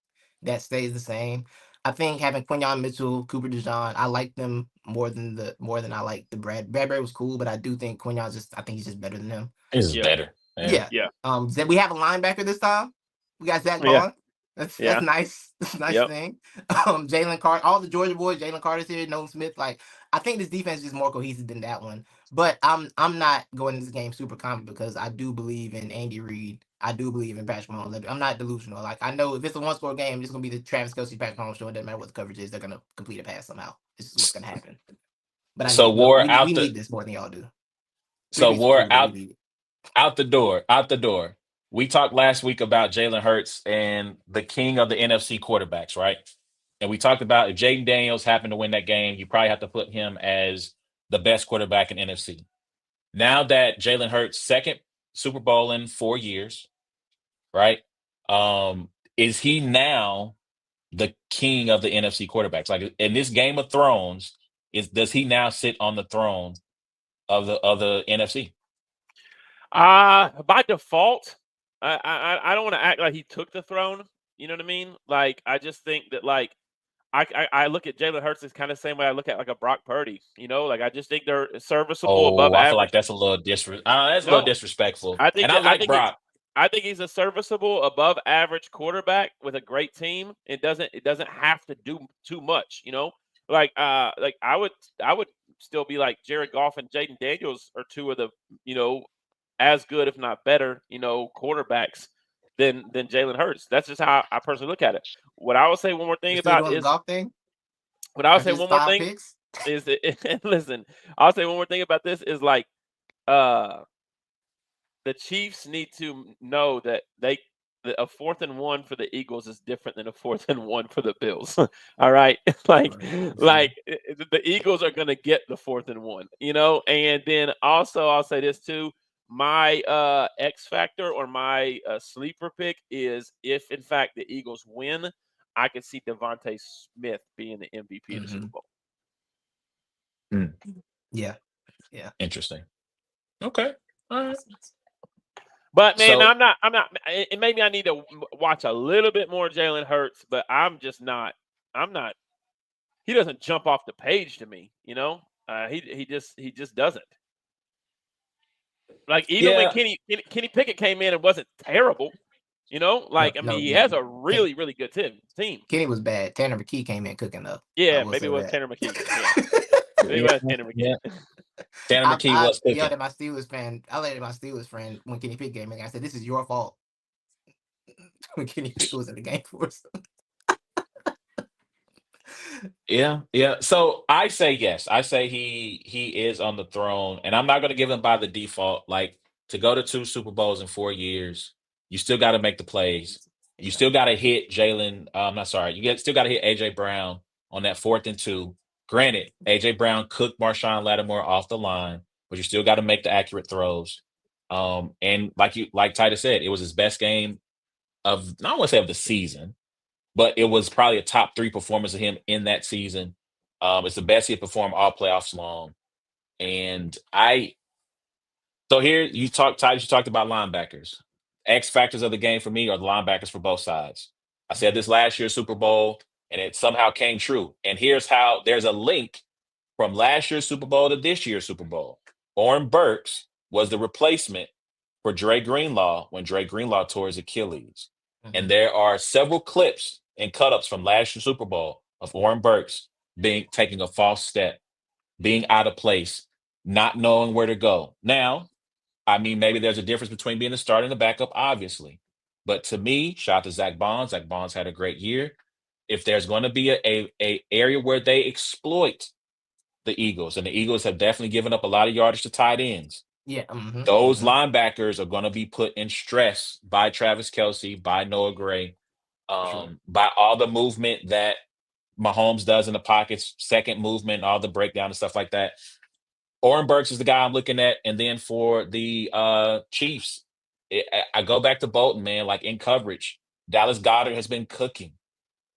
that stays the same. I think having Quinyon Mitchell, Cooper DeJean, I like them more than I like the Bradbury was cool, but I do think Quinyon's I think he's just better than him. This is Yeah. better. Yeah. Yeah. We have a linebacker this time. We got Zach Yeah. Bond. That's nice. That's a nice Yep. thing. Jalen Carter, all the Georgia boys, Jalen Carter's here, Nolan Smith. Like, I think this defense is more cohesive than that one. But I'm not going into this game super confident because I do believe in Andy Reid. I do believe in Patrick Mahomes. I'm not delusional. Like, I know if it's a one-score game, it's gonna be the Travis Kelce, Patrick Mahomes show. It doesn't matter what the coverage is. They're gonna complete a pass somehow. This is what's gonna happen. But So War we need this more than y'all do. so War We need it. out the door. We talked last week about Jalen Hurts and the king of the NFC quarterbacks, right? And we talked about if Jaden Daniels happened to win that game, you probably have to put him as the best quarterback in NFC. Now that Jalen Hurts' second Super Bowl in 4 years, right? Is he now the king of the NFC quarterbacks? Like in this Game of Thrones, does he now sit on the throne of the NFC? By default, I don't want to act like he took the throne. You know what I mean? Like, I just think that, like, I look at Jalen Hurts as kind of the same way I look at like a Brock Purdy. You know, like, I just think they're serviceable, above Oh, I feel like average. that's a little that's a little No, disrespectful. I think And I that I like think he's Brock. I think he's a serviceable, above average quarterback with a great team. It doesn't have to do too much. You know, like I would still be like Jared Goff and Jaden Daniels are two of the, as good, if not better, quarterbacks than Jalen Hurts. That's just how I personally look at it. What I would say one more You thing still about doing the is golf thing? what I would say Just one more 5 thing picks? is that, listen, I'll say one more thing about this is, like, the Chiefs need to know that a 4th and 1 for the Eagles is different than a 4th and 1 for the Bills. All right, like the Eagles are gonna get the 4th and 1, And then also I'll say this too: my X factor, or my sleeper pick, is if in fact the Eagles win, I could see Devontae Smith being the MVP of the Super Bowl. Yeah. Interesting. Okay. All right. But man, So I'm not. And maybe I need to watch a little bit more Jalen Hurts, but I'm just not. I'm not. He doesn't jump off the page to me. He just doesn't. Like, even when yeah, Kenny Pickett came in and wasn't terrible. Like, I mean, he has a really, really good team. Kenny was bad. Tanner McKee came in cooking up. Yeah, maybe it was Tanner McKee. Yeah, maybe it was Tanner McKee. Tanner McKee was I cooking. yelled at my Steelers fan. I yelled at my Steelers friend when Kenny Pickett came in. I said, "This is your fault." When Kenny Pickett was in the game for us. Yeah. So I say yes. I say he is on the throne, and I'm not going to give him by the default. Like, to go to 2 Super Bowls in 4 years, you still got to make the plays. You still got to hit Jalen. I'm not sorry. Still got to hit AJ Brown on that 4th and 2. Granted, AJ Brown cooked Marshawn Lattimore off the line, but you still got to make the accurate throws. And like Titus said, it was his best game of, I don't want to say of the season, but it was probably a top 3 performance of him in that season. It's the best he had performed all playoffs long. And so here Titus, you talked about linebackers. X factors of the game for me are the linebackers for both sides. I said this last year's Super Bowl, and it somehow came true. And here's how there's a link from last year's Super Bowl to this year's Super Bowl. Oren Burks was the replacement for Dre Greenlaw when Dre Greenlaw tore his Achilles. And there are several clips and cut-ups from last year's Super Bowl of Oren Burks taking a false step, being out of place, not knowing where to go. Now, I mean, maybe there's a difference between being a starter and a backup, obviously. But to me, shout out to Zach Bonds. Zach Bonds had a great year. If there's going to be a area where they exploit the Eagles, and the Eagles have definitely given up a lot of yardage to tight ends. Yeah. Those linebackers are going to be put in stress by Travis Kelce, by Noah Gray, by all the movement that Mahomes does in the pockets, second movement, all the breakdown and stuff like that. Oren Burks is the guy I'm looking at. And then for the Chiefs, I go back to Bolton, man. Like, in coverage, Dallas Goedert has been cooking.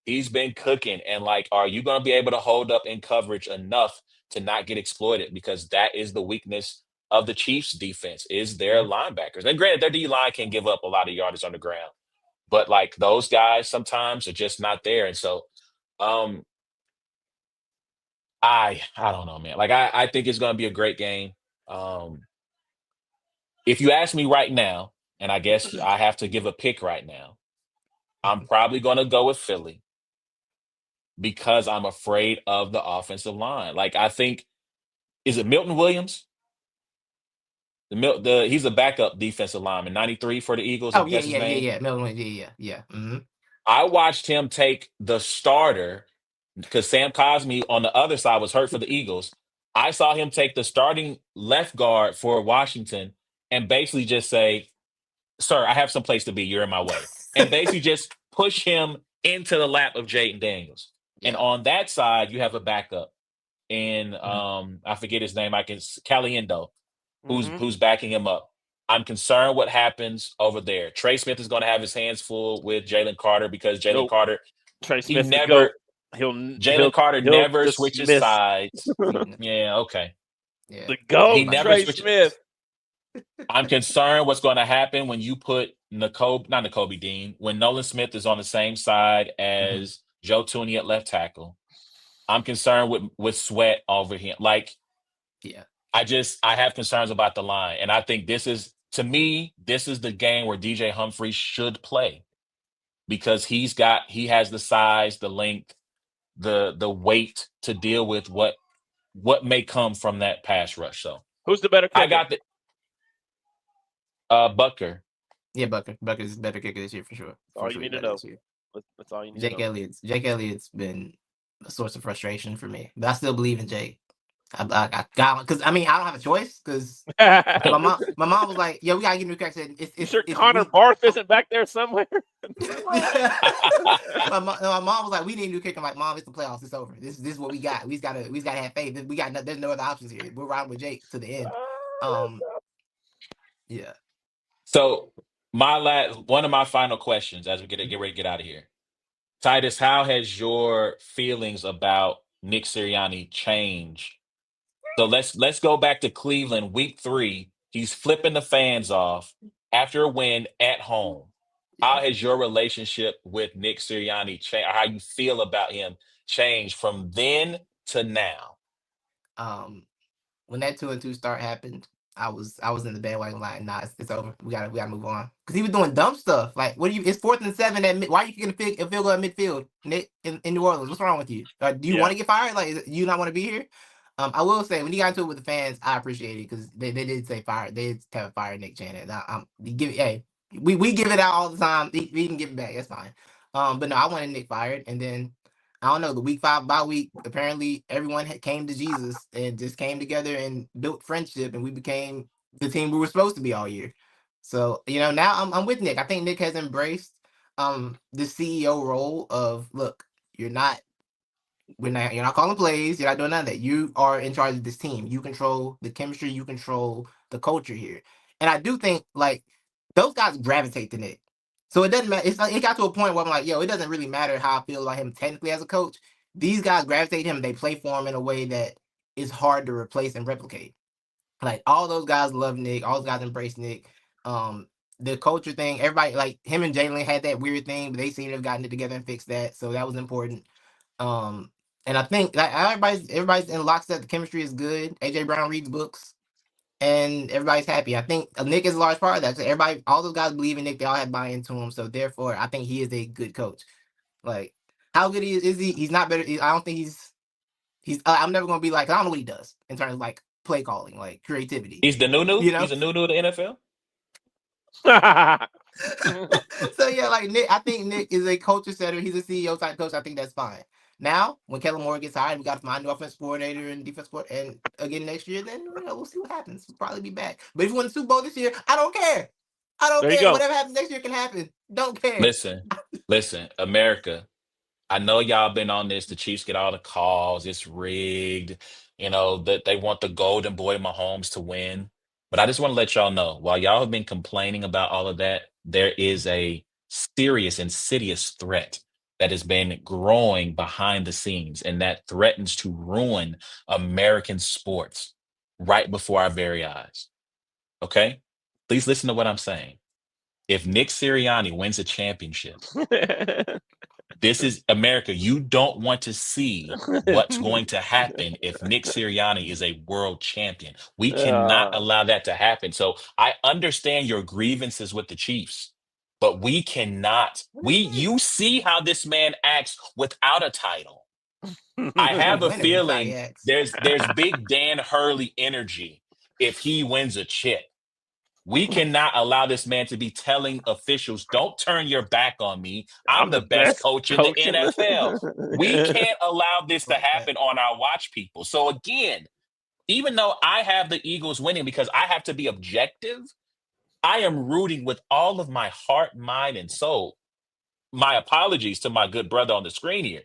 He's been cooking. And, like, are you going to be able to hold up in coverage enough to not get exploited? Because that is the weakness of the Chiefs defense, is their linebackers. And granted, their D-line can give up a lot of yardage on the ground. But, like, those guys sometimes are just not there. And so I don't know, man. Like, I think it's going to be a great game. If you ask me right now, and I guess I have to give a pick right now, I'm probably going to go with Philly because I'm afraid of the offensive line. Like I think, is it Milton Williams? He's a backup defensive lineman, 93 for the Eagles. Oh If yeah, that's his yeah, yeah, name. yeah. Melvin, yeah. Mm-hmm. I watched him take the starter because Sam Cosmi on the other side was hurt for the Eagles. I saw him take the starting left guard for Washington and basically just say, "Sir, I have some place to be. You're in my way," and basically just push him into the lap of Jaden Daniels. And Yeah. on that side, you have a backup in I forget his name. Caliendo, who's backing him up. I'm concerned what happens over there. Trey Smith is going to have his hands full with Jalen Carter because Jalen Nope. Carter, Trey he Smith the never GOAT. He'll Jalen Carter he'll never switches dismiss sides. Yeah, okay. Yeah. the He GOAT, never Trey switches. Smith. I'm concerned what's going to happen when you put not N'Kobe Dean, when Nolan Smith is on the same side as Joe Tooney at left tackle. I'm concerned with Sweat over him. Like, Yeah. I have concerns about the line. And I think this is the game where DJ Humphrey should play because he has the size, the length, the weight to deal with what may come from that pass rush. So Who's the better kicker? I got the Butker. Yeah, Bucker's better kicker this year for sure. all you need to know. That's all you need to know. Jake Elliott's been a source of frustration for me, but I still believe in Jake. I got because I don't have a choice because my mom was like, "Yo, we gotta get new cracks." You sure Connor Barth isn't back there somewhere? my mom was like, "We need a new kicker." I'm like, "Mom, it's the playoffs. It's over. This is what we got. We gotta have faith. There's no other options here. We're riding with Jake to the end." Yeah. So one of my final questions as we get ready to get out of here. Titus, how has your feelings about Nick Sirianni changed? So let's go back to Cleveland, week 3. He's flipping the fans off after a win at home. How has your relationship with Nick Sirianni changed? Or how you feel about him changed from then to now? When that 2-2 start happened, I was in the bandwagon like, nah, it's over. We gotta move on. Because he was doing dumb stuff. Like, it's 4th and 7 at why are you kicking a field goal at midfield, Nick, in New Orleans? What's wrong with you? Do you want to get fired? Like, do you not want to be here? I will say when you got into it with the fans, I appreciate it because they did say fire. They did have fired Nick Shannon. We give it out all the time. We can give it back. That's fine. But no, I wanted Nick fired, and then I don't know, the week 5 bye week, apparently everyone came to Jesus and just came together and built friendship, and we became the team we were supposed to be all year. So, now I'm with Nick. I think Nick has embraced the CEO role of, look, you're not calling plays, you're not doing none of that. You are in charge of this team. You control the chemistry, you control the culture here. And I do think like those guys gravitate to Nick. So it doesn't matter. It got to a point where I'm like, yo, it doesn't really matter how I feel about him technically as a coach. These guys gravitate him. They play for him in a way that is hard to replace and replicate. Like all those guys love Nick. All those guys embrace Nick. The culture thing, everybody like him and Jalen had that weird thing, but they seem to have gotten it together and fixed that. So that was important. And I think that everybody's in lockstep. The chemistry is good. AJ Brown reads books, and everybody's happy. I think Nick is a large part of that. So all those guys believe in Nick. They all have buy into him. So therefore, I think he is a good coach. Like how good he is he? He's not better. I don't think he's. I'm never gonna be like, I don't know what he does in terms of like play calling, like creativity. He's the new. He's a new to the NFL. So yeah, like Nick, I think Nick is a culture setter. He's a CEO type coach. I think that's fine. Now, when Kellen Moore gets hired, we got to find new offensive coordinator and defense coordinator, and again next year, then we'll see what happens. We'll probably be back. But if we win the Super Bowl this year, I don't care. I don't care. Whatever happens next year can happen. Don't care. Listen, America. I know y'all been on this. The Chiefs get all the calls. It's rigged. That they want the golden boy Mahomes to win. But I just want to let y'all know, while y'all have been complaining about all of that, there is a serious, insidious threat that has been growing behind the scenes, and that threatens to ruin American sports right before our very eyes. Okay? Please listen to what I'm saying. If Nick Sirianni wins a championship, This is America. You don't want to see what's going to happen if Nick Sirianni is a world champion. We cannot allow that to happen. So I understand your grievances with the Chiefs, but we cannot. You see how this man acts without a title. I have a Winning is how he feeling acts. there's big Dan Hurley energy if he wins a chip. We cannot allow this man to be telling officials, don't turn your back on me. I'm the best coach in the NFL. We can't allow this to Like that. happen on our watch, people. So again, even though I have the Eagles winning because I have to be objective, I am rooting with all of my heart, mind, and soul. My apologies to my good brother on the screen here.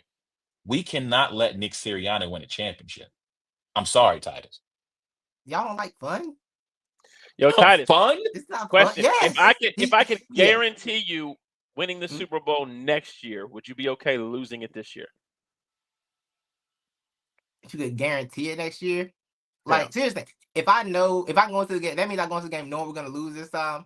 We cannot let Nick Sirianni win a championship. I'm sorry, Titus. Y'all don't like fun? Yo, Titus, Fun? It's not question. fun. Yes. If I could Yeah. guarantee you winning the Super Bowl next year, would you be okay losing it this year? If you could guarantee it next year, like seriously, if I go into the game, that means I go into the game knowing we're gonna lose this time.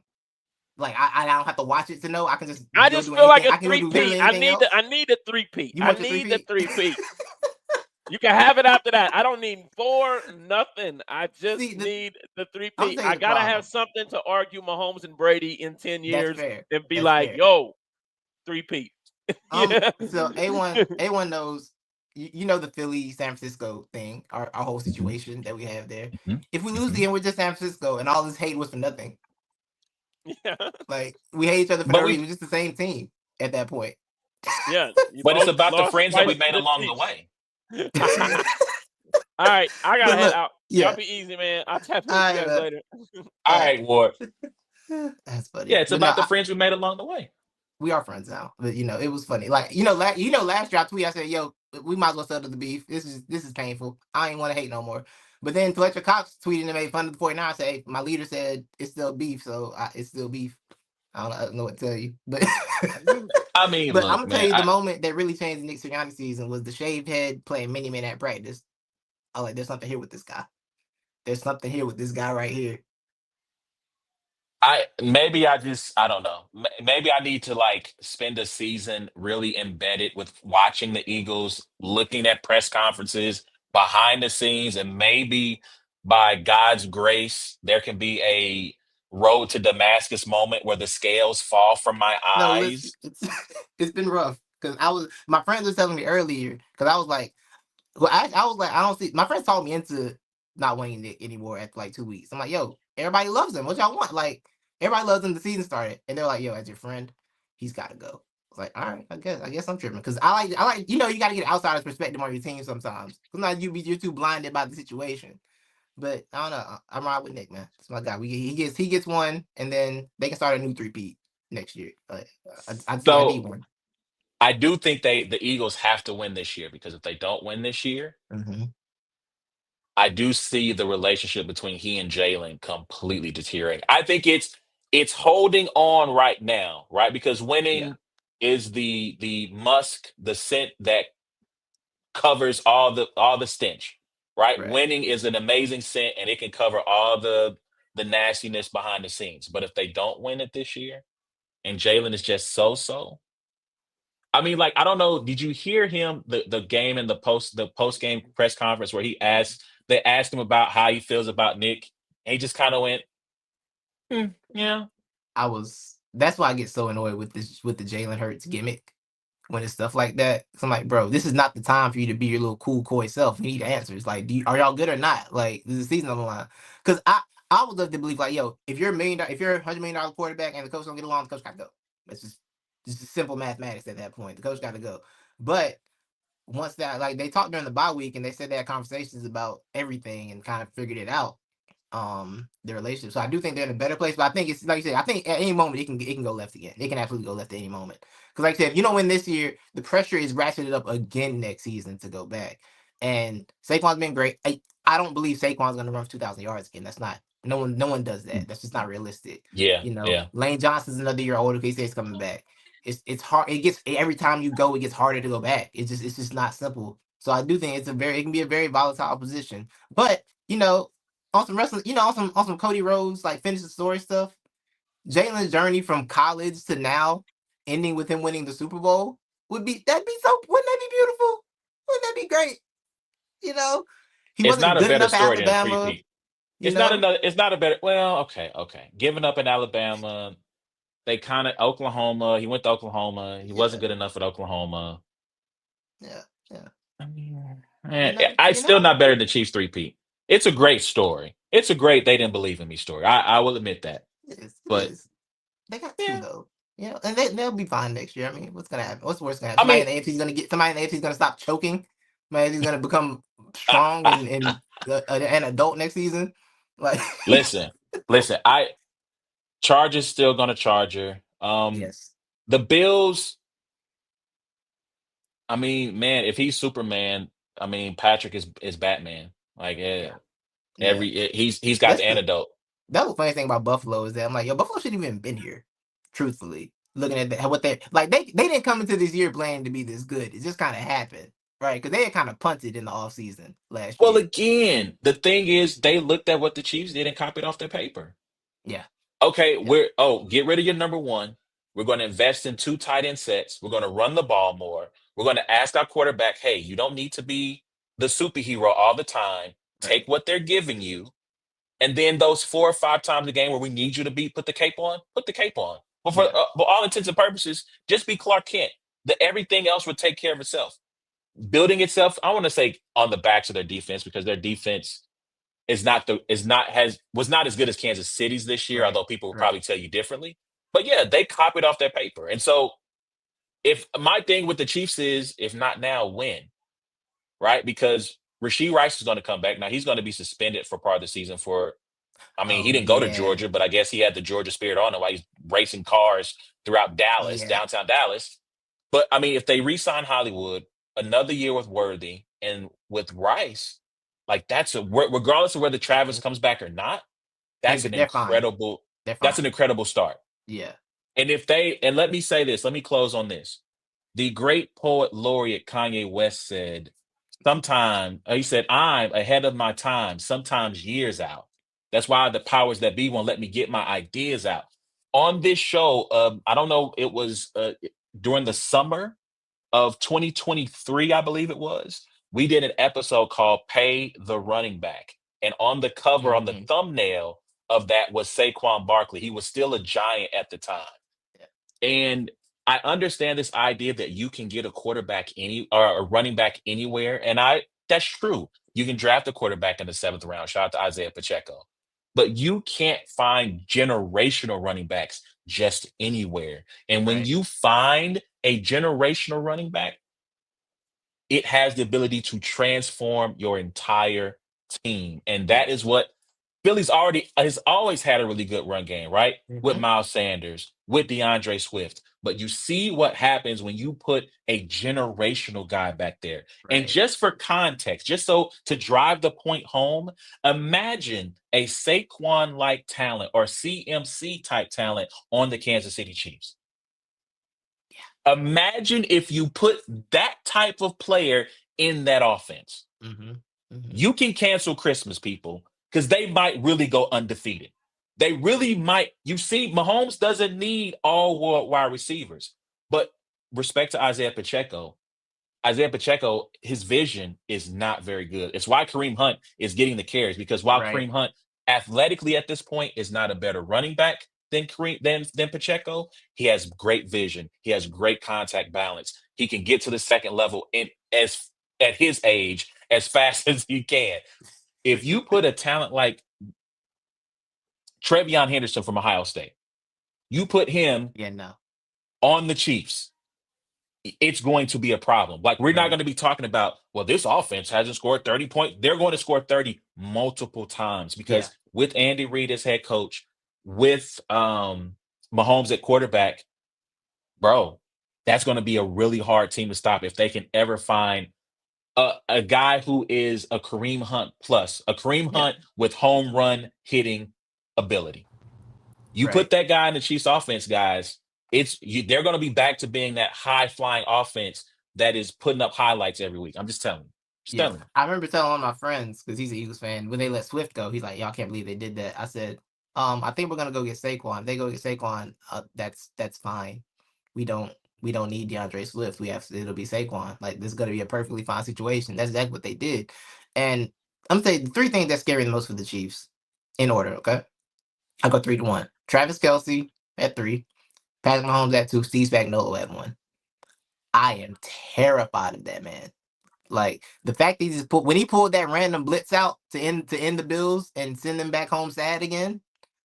Like I don't have to watch it to know. I can just. I go just do feel like anything. a I can go do three-peat. literally I anything else. need the three-peat. You I want the need the three-peat? three-peat. You can have it after that. I don't need 4, nothing. I just need the three-peat. I gotta have something to argue Mahomes and Brady in 10 years and be like, yo, three-peat. So A1 knows. You know the Philly San Francisco thing, our whole situation that we have there. Mm-hmm. If we lose again, we're just San Francisco, and all this hate was for nothing. Yeah. Like we hate each other for no reason. We're just the same team at that point. Yeah. But it's about the friends that we made along the way. All right, I gotta head out. Yeah. Y'all be easy, man. I'll tap in with you guys later. All right, Ward. That's funny. Yeah, it's about the friends we made along the way. We are friends now, but it was funny. Like last year I tweeted, I said, "Yo, we might as well settle the beef. This is painful. I ain't want to hate no more." But then Fletcher Cox tweeted and made fun of the 49ers. Said, hey, my leader said it's still beef, so it's still beef. I don't know what to tell you, but I mean, but look, I'm gonna tell you the moment that really changed the Nick Sirianni season was the shaved head playing mini man at practice. I was like, there's something here with this guy. There's something here with this guy right here. I don't know. Maybe I need to spend a season really embedded with watching the Eagles, looking at press conferences behind the scenes, and maybe by God's grace, there can be a road to Damascus moment where the scales fall from my eyes. No, listen, it's been rough because my friends were telling me earlier because I was like, I don't see. My friends talked me into not wanting it anymore after like 2 weeks. I'm like, yo, everybody loves him. What y'all want? Like, everybody loves him. The season started, and they're like, yo, as your friend, he's got to go. I was like, all right, I guess I'm tripping because I like you got to get outsider's perspective on your team sometimes. Sometimes you're too blinded by the situation. But I don't know. I'm right with Nick, man. That's my guy. He gets one, and then they can start a new 3-peat next year. I need one. I do think the Eagles have to win this year because if they don't win this year, I do see the relationship between he and Jalen completely deteriorating. I think it's holding on right now, right? Because winning is the musk, the scent that covers all the stench, right? Winning is an amazing scent and it can cover all the nastiness behind the scenes. But if they don't win it this year and Jalen is just so. I mean, I don't know. Did you hear him the game in the post game press conference where they asked him about how he feels about Nick, and he just kind of went, yeah. That's why I get so annoyed with the Jalen Hurts gimmick when it's stuff like that. So I'm like, bro, this is not the time for you to be your little cool, coy self. You need answers. Like, are y'all good or not? Like, this is the season on the line. Because I would love to believe, like, yo, if you're a $100 million quarterback and the coach don't get along, the coach got to go. That's just simple mathematics at that point. The coach got to go. But once that, like, they talked during the bye week and they said they had conversations about everything and kind of figured it out, their relationship. So I do think they're in a better place. But I think it's like you said, I think at any moment it can go left again. It can absolutely go left at any moment. Because like I said, if you don't win this year, the pressure is ratcheted up again next season to go back. And Saquon's been great. I don't believe Saquon's going to run for 2,000 yards again. That's not. No one does that. That's just not realistic. Yeah. Lane Johnson's another year older. He says he's coming back. It's hard. It gets every time you go, it gets harder to go back. It's just not simple. So I do think it can be a very volatile position. But on some wrestling, on some Cody Rhodes finish the story stuff. Jalen's journey from college to now, ending with him winning the Super Bowl, Wouldn't that be beautiful? Wouldn't that be great? You know, he It's wasn't not a good better enough at story than a Alabama. three-peat. You know, It's not a better. Well, okay. Giving up in Alabama, they kind of Oklahoma. He went to Oklahoma. He wasn't yeah, good enough at Oklahoma. yeah. I mean, And I still not better than Chiefs three-peat. It's a great story. It's a great they didn't believe in me story. I will admit that. it But is. They got two yeah, though. And they'll be fine next year. I mean, what's gonna happen? What's the worst gonna happen? I Somebody mean, in the AFC is gonna get somebody in the AFC is gonna stop choking. Somebody is gonna become strong and an adult next season. Like, listen, listen. I Chargers still gonna Charger. yes, The Bills. I mean, man, if he's Superman, I mean Patrick is Batman. Like yeah, yeah. he's got That's the the antidote. that was funny thing about Buffalo is that I'm like, yo, Buffalo shouldn't even been here. Truthfully, looking at what they like, they didn't come into this year planning to be this good. It just kind of happened, right? Because they had kind of punted in the off season last Well, year. again, the thing is, they looked at what the Chiefs did and copied off their paper. Yeah, Okay, yeah, get rid of your number one. We're going to invest in two tight end sets. We're going to run the ball more. We're going to ask our quarterback, hey, you don't need to be the superhero all the time. Take right, what they're giving you. And then those 4 or 5 times a game where we need you to put the cape on, put the cape on. But yeah, for all intents and purposes, just be Clark Kent. Everything else would take care of itself. Building itself, I want to say on the backs of their defense because their defense was not as good as Kansas City's this year, right, although people will right, probably tell you differently. But yeah, they copied off their paper. And so if my thing with the Chiefs is if not now, when? Right? Because Rasheed Rice is going to come back. Now he's going to be suspended for part of the season for he oh didn't go to yeah, Georgia, but I guess he had the Georgia spirit on him while he's racing cars throughout Dallas, yeah. downtown Dallas. But I mean, if they re-sign Hollywood, another year with Worthy and with Rice, like regardless of whether Travis Mhm. comes back or not, that's an They're fine. incredible They're that's an fine. incredible start. Yeah. And let me say this, let me close on this. The great poet laureate Kanye West said, he said, I'm ahead of my time, sometimes years out. That's why the powers that be won't let me get my ideas out. On this show, I don't know, it was during the summer of 2023, I believe it was, we did an episode called Pay the Running Back. And on the cover, on the Mhm. thumbnail of that was Saquon Barkley. He was still a giant at the time. Yeah. And I understand this idea that you can get a quarterback or a running back anywhere. And that's true. You can draft a quarterback in the 7th round. Shout out to Isaiah Pacheco. But you can't find generational running backs just anywhere. And when Right. you find a generational running back, it has the ability to transform your entire team. And that Yes. is what Philly's already has always had a really good run game, right? With Mhm. Miles Sanders, with DeAndre Swift. But you see what happens when you put a generational guy back there. And Right. just for context, just so to drive the point home, imagine a Saquon like talent or CMC type talent on the Kansas City Chiefs. Imagine if you put that type of player in that offense. Mhm. Mhm. You can cancel Christmas, people, because they might really go undefeated. They really might. You see, Mahomes doesn't need all world wide receivers. But respect to Isaiah Pacheco, his vision is not very good. It's why Kareem Hunt is getting the carries because while Right. Kareem Hunt athletically at this point is not a better running back than than Pacheco, he has great vision. He has great contact balance. He can get to the second level in as at his age as fast as he can. If you put a talent like Trevion Henderson from Ohio State, you put him Yeah. No. on the Chiefs, it's going to be a problem. Like we're not Right. going to be talking about, well, this offense hasn't scored 30 points. They're going to score 30 multiple times Yeah. because with Andy Reid as head coach, with Mahomes at quarterback, bro, that's going to be a really hard team to stop if they can ever find a guy who is a Kareem Hunt plus, a Kareem Yeah. Hunt with home run hitting ability. You put Right. that guy in the Chiefs offense, guys, they're going to be back to being that high flying offense that is putting up highlights every week. I'm just telling you. Just Yeah. telling you. I remember telling one of my friends because he's an Eagles fan when they let Swift go. He's like, "Y'all can't believe they did that." I said, I think we're gonna go get Saquon. If they go get Saquon. That's fine. We don't. we don't need DeAndre Swift. It'll be Saquon. Like, this is gonna be a perfectly fine situation. That's exactly what they did. And I'm saying the three things that scare me the most for the Chiefs in order. Okay, I go 3-1. Travis Kelce at 3, Patrick Mahomes at 2, Steve Spagnuolo at 1. I am terrified of that man. Like, the fact that when he pulled that random blitz out to end the Bills and send them back home sad again,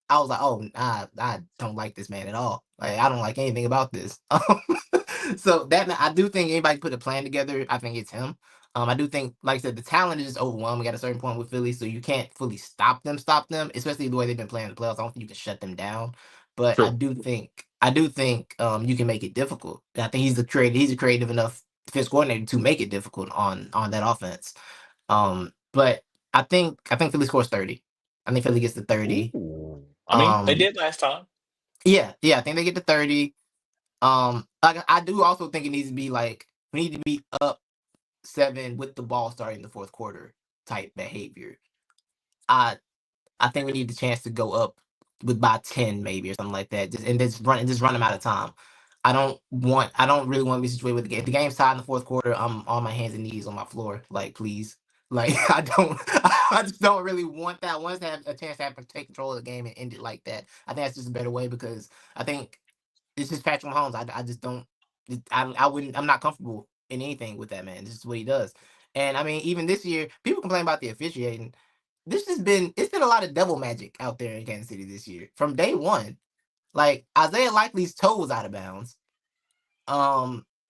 I was like, oh, I don't like this man at all. Like, I don't like anything about this. So that I do think anybody put a plan together, I think it's him. I do think, like I said, the talent is just overwhelming at a certain point with Philly, so you can't fully stop them, especially the way they've been playing in the playoffs. I don't think you can shut them down. But I True. do think you can make it difficult. I think he's a creative enough defense coordinator to make it difficult on that offense. But I think Philly scores 30. I think Philly gets to 30. Ooh. I mean, they did last time. Yeah, I think they get to 30. Like, I do also think it needs to be like, we need to be up 7 with the ball starting the fourth quarter type behavior. I think we need the chance to go up by 10 maybe or something like that. Just run them out of time. I don't really want to be situated with the game. If the game's tied in the fourth quarter, I'm on my hands and knees on my floor. Like, please. Like, I just don't really want that. Once to have a chance to take control of the game and end it like that. I think that's just a better way, because I think it's just Patrick Mahomes. I just don't. I'm not comfortable in anything with that man. This is what he does. And I mean, even this year, people complain about the officiating. It's been a lot of devil magic out there in Kansas City this year from day one. Like, Isaiah Likely's toe was out of bounds.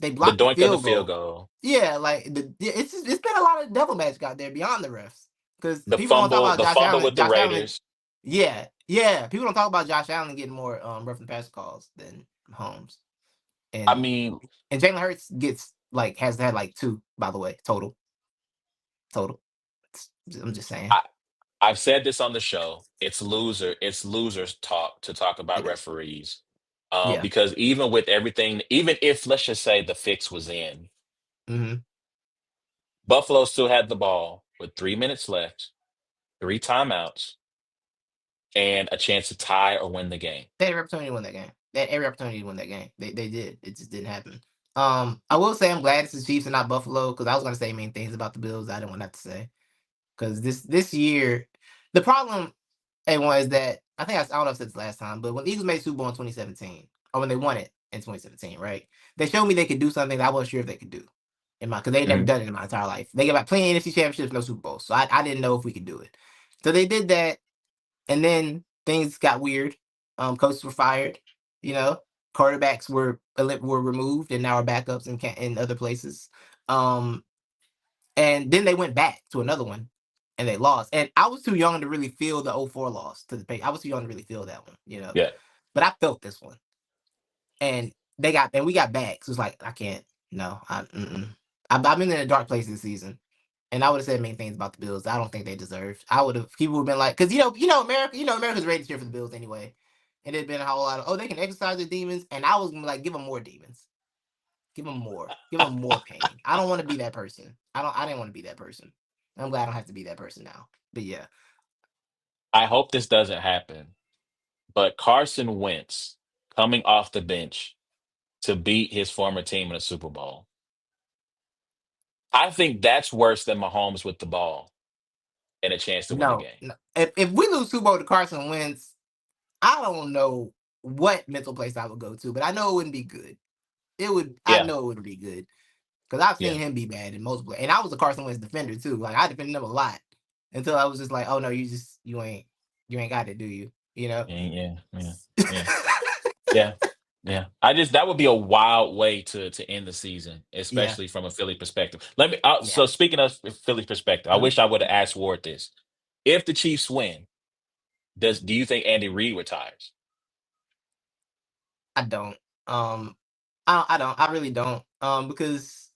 They The blocked the doink of the field field goal. goal, Yeah, like it's been a lot of devil magic out there beyond the refs, because the people don't talk fumble, about the Josh fumble Allen. with the Raiders. Yeah. People don't talk about Josh Allen getting more rough and pass calls than Mahomes. I And mean, Jalen Hurts has had like 2, by the way, total. I'm just saying. I've said this on the show. It's losers talk to talk about It is. referees. Yeah. Because even with everything, even if let's just say the fix was in, Mm-hmm. Buffalo still had the ball with 3 minutes left, 3 timeouts, and a chance to tie or win the game. They had every opportunity to win that game. They had every opportunity to win that game. They did. It just didn't happen. I will say I'm glad it's the Chiefs and not Buffalo, because I was gonna say mean things about the Bills I didn't want to have to say. Because this year, the problem, A1, is that I don't know if it's last time, but when the Eagles made Super Bowl in 2017, or when they won it in 2017, right? They showed me they could do something that I wasn't sure if they could do. Because they had never Mhm. done it in my entire life. They got plenty of NFC championships, no Super Bowls. So I didn't know if we could do it. So they did that, and then things got weird. Coaches were fired. You know, quarterbacks were removed, and now are backups in other places. And then they went back to another one, and they lost. And I was too young to really feel the 0-4 loss to the Patriots. I was too young to really feel that one, Yeah. But I felt this one, and we got back. So it's like, I can't. No, I've been in a dark place this season, and I would have said mean things about the Bills. I don't think they deserved. People would have been like, because America's ready to cheer for the Bills anyway, and there's been a whole lot of, they can exercise their demons, and I was like, give them more demons. Give them more. Give them more pain. I don't want to be that person. I didn't want to be that person. I'm glad I don't have to be that person now. But yeah, I hope this doesn't happen, but Carson Wentz coming off the bench to beat his former team in a Super Bowl. I think that's worse than Mahomes with the ball and a chance to win the no. game. No. If we lose Super Bowl to Carson Wentz, I don't know what mental place I would go to, but I know it wouldn't be good. I Yeah, know it wouldn't be good, because I've yeah. seen him be bad in multiple. And I was a Carson Wentz defender too. Like, I defended him a lot until I was just like, oh no, you ain't got it, do you? You know. Yeah, yeah, yeah, yeah, yeah. That would be a wild way to end the season, Yeah. especially from a Philly perspective. Yeah. So speaking of Philly perspective, I Mhm. wish I would have asked Ward this. If the Chiefs win, do you think Andy Reid retires? I don't. I don't. I really don't. Because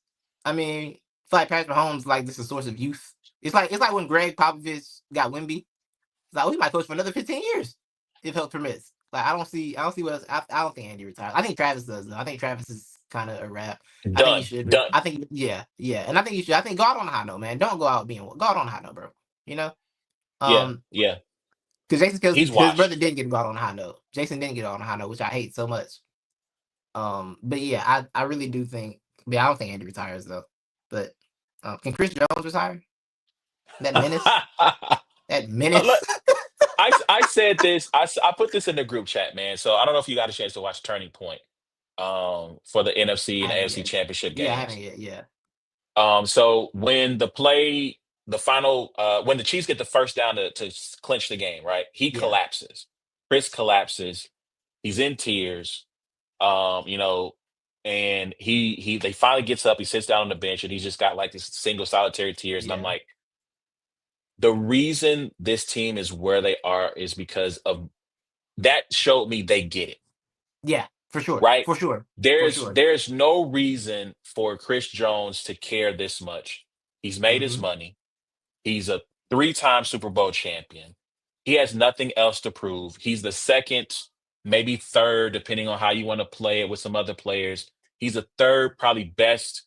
I mean, I feel like Patrick Mahomes, like, this is a source of youth. It's like when Greg Popovich got Wimby. It's like, we might coach for another 15 years if health permits. Like, I don't see what else. I don't think Andy retires. I think Travis does though. I think Travis is kind of a wrap. I think he Done, should. done. I think, yeah, and I think you should. I think, go out on a high note, man. Don't go out go out on a high note, bro. You know. Yeah, Um, yeah. because Jason He's Kelsey, his brother washed. didn't get out on a high note. Jason didn't get out on a high note, which I hate so much. But yeah, I really do think. But I don't think Andy retires though. But can Chris Jones retire? That menace. That Look, menace. I said this. I put this in the group chat, man. So I don't know if you got a chance to watch Turning Point for the NFC I and haven't AFC yet. championship Yeah, I haven't games. yet. Yeah. So when the final, when the Chiefs get the first down to clinch the game, right? He Yeah. collapses. Chris collapses. He's in tears. You know, and they finally gets up. He sits down on the bench, and he's just got like this single solitary tears. And I'm Yeah. like, the reason this team is where they are is because of that. Showed me they get it, Yeah. For sure. right? For sure. For There's sure. there's no reason for Chris Jones to care this much. He's made his Mm-hmm. money. He's a three-time Super Bowl champion. He has nothing else to prove. He's the second, maybe third, depending on how you want to play it with some other players. He's a third, probably best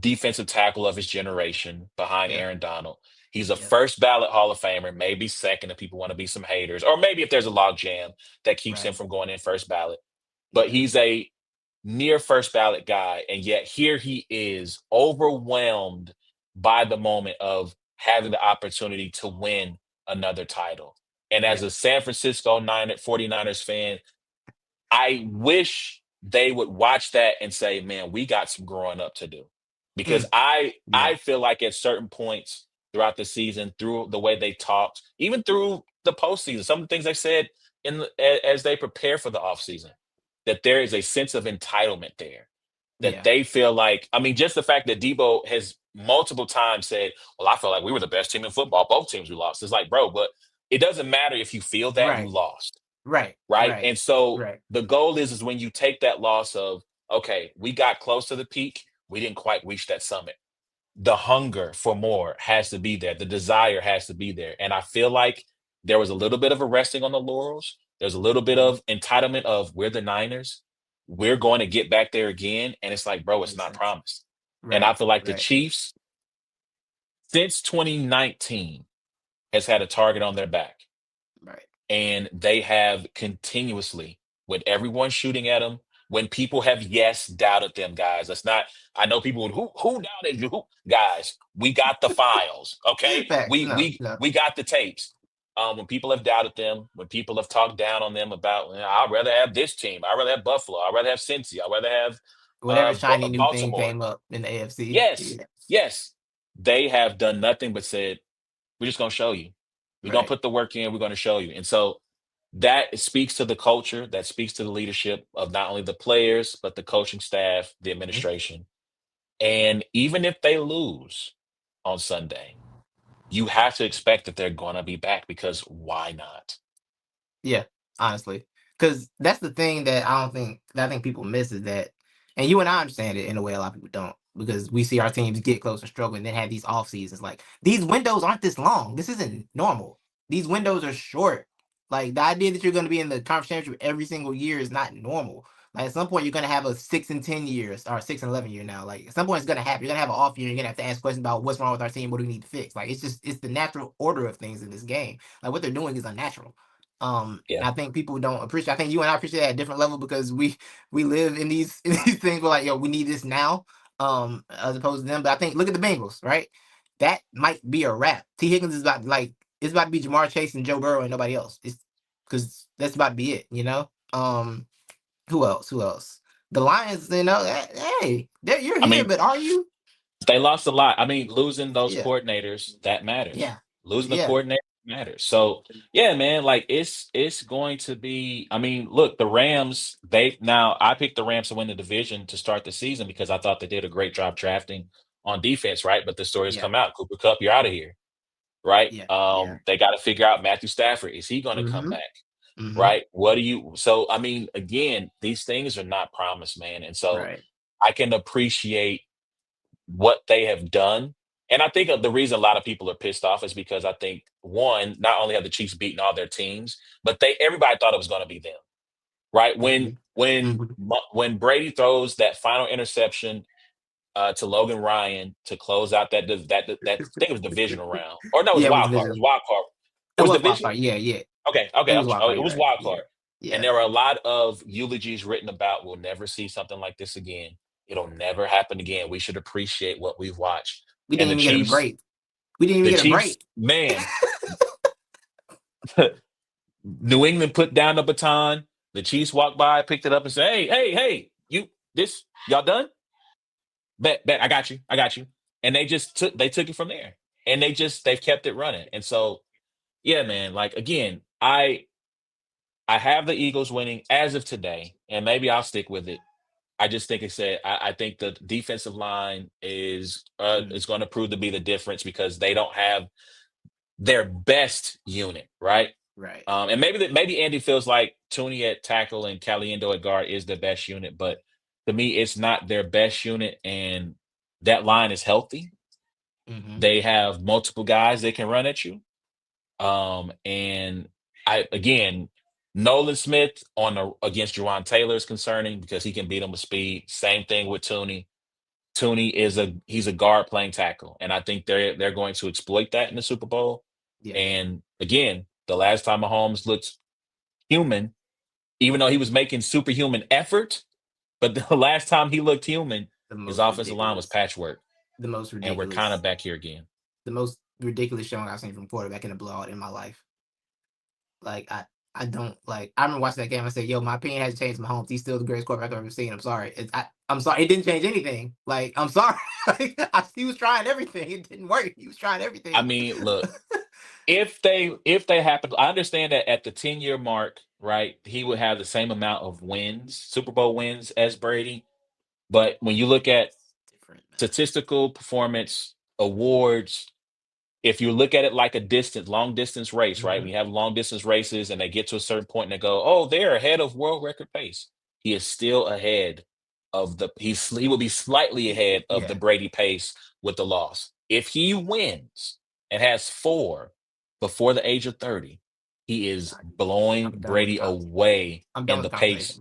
defensive tackle of his generation behind Yep. Aaron Donald. He's a Yep. first ballot Hall of Famer, maybe second if people want to be some haters, or maybe if there's a log jam that keeps him Right. from going in first ballot. But Mm-hmm. he's a near first ballot guy, and yet here he is overwhelmed by the moment of having the opportunity to win another title. And as Yeah. a San Francisco 49ers fan, I wish they would watch that and say, man, we got some growing up to do. Because Mm. I Yeah. feel like at certain points throughout the season, through the way they talked, even through the postseason, some of the things they said as they prepare for the offseason, that there is a sense of entitlement there. That Yeah. they feel like, I mean, just the fact that Debo has multiple times said, well, I feel like we were the best team in football. Both teams we lost. It's like, bro, but it doesn't matter if you feel that you Right. lost, Right. right? Right. And so Right. the goal is when you take that loss of, okay, we got close to the peak, we didn't quite reach that summit. The hunger for more has to be there. The desire has to be there. And I feel like there was a little bit of a resting on the laurels. There's a little bit Mm-hmm. of entitlement of we're the Niners. We're going to get back there again. And it's like, bro, it's Makes not sense. promised. And I Right. feel like the Right. Chiefs, since 2019, has had a target on their back. Right. And they have continuously, with everyone shooting at them, when people have yes doubted them, guys. That's not. I know people who doubted you, guys. We got the files, okay. Facts. We No. we No. we got the tapes. When people have doubted them, when people have talked down on them about, "Well, I'd rather have this team. I'd rather have Buffalo. I'd rather have Cincy. I'd rather have Whatever shiny new thing Baltimore." came up in the AFC. Yes, Yeah. yes, they have done nothing but said, "We're just gonna show you. We're gonna Right. put the work in. We're gonna show you." And so that speaks to the culture, that speaks to the leadership of not only the players, but the coaching staff, the Mhm. administration. And even if they lose on Sunday, you have to expect that they're going to be back because why not? Yeah, honestly, because that's the thing that I think people miss is that, and you and I understand it in a way a lot of people don't, because we see our teams get close and struggle, and then have these off seasons. Like these windows aren't this long. This isn't normal. These windows are short. Like the idea that you're going to be in the conference championship every single year is not normal. Like at some point you're going to have a 6 and 10 years or 6 and 11 year now. Like at some point it's going to happen. You're going to have an off year. You're going to have to ask questions about what's wrong with our team. What do we need to fix? Like it's the natural order of things in this game. Like what they're doing is unnatural. Yeah. I think people don't appreciate. I think you and I appreciate that at a different level because we live in these in these things. We're like, yo, we need this now. As opposed to them. But I think look at the Bengals, right? That might be a wrap. T. Higgins is about like it's about to be Jamar Chase and Joe Burrow and nobody else. It's because that's about to be it. Who else? Who else? The Lions. Hey, you're I here, mean, but are you? they lost a lot. I mean, losing those Yeah, coordinators, that matters. yeah, Losing the yeah, coordinator matters. So yeah, man, like it's going to be, I mean, look, the Rams, I picked the Rams to win the division to start the season because I thought they did a great job drafting on defense, right? But the story has yeah, come out. Cooper Cup, you're out of here, right? yeah, yeah. They got to figure out Matthew Stafford. Is he going to come Mm-hmm. back? Mm-hmm. Right? What do you so I mean, again, these things are not promised, man. And so Right. I can appreciate what they have done. And I think the reason a lot of people are pissed off is because I think one, not only have the Chiefs beaten all their teams, but everybody thought it was going to be them, right? When Mm-hmm. when Mm-hmm. when Brady throws that final interception to Logan Ryan to close out that I think it was divisional round, or no, it was Yeah, it was wild card. It was division. wild card. It It was was wild divisional. card. Yeah, yeah. Okay, It okay, was wild oh, card. it You're was right. wild Yeah. card. Yeah. And there are a lot of eulogies written about we'll never see something like this again. It'll never happen again. We should appreciate what we've watched. We And didn't the even get a Chiefs, break. We didn't even the get a Chiefs, break. man, New England put down the baton. The Chiefs walked by, picked it up, and said, "Hey, y'all done? Bet, I got you, And they took it from there, and they've kept it running. And so, yeah, man, like again, I have the Eagles winning as of today, and maybe I'll stick with it. I just think I think the defensive line is going to prove to be the difference because they don't have their best unit, right? Right. And maybe Andy feels like Tooney at tackle and Caliendo at guard is the best unit, but to me, it's not their best unit, and that line is healthy. They have multiple guys they can run at you. And again, Nolan Smith against Juwan Taylor is concerning because he can beat him with speed. Same thing with Tooney. Tooney he's a guard playing tackle, and I think they're going to exploit that in the Super Bowl. Yeah. And again, the last time Mahomes looked human, even though he was making superhuman effort, but the last time he looked human, his offensive line was patchwork. The most ridiculous. And we're kind of back here again. The most ridiculous showing I've seen from quarterback in a blowout in my life. Like I don't like. I remember watching that game. I said, "Yo, my opinion hasn't changed. Mahomes, he's still the greatest quarterback I've ever seen." I'm sorry. I'm sorry. It didn't change anything. Like I'm sorry. He was trying everything. It didn't work. He was trying everything. I mean, look, if they happen, I understand that at the 10-year mark, right, he would have the same amount of wins, Super Bowl wins as Brady. But when you look at statistical performance awards, if you look at it like a long distance race, right? We have long distance races and they get to a certain point and they go, oh, they're ahead of world record pace. He is still ahead of he will be slightly ahead of the Brady pace with the loss. If he wins and has 4 before the age of 30, he is blowing Brady away in the pace.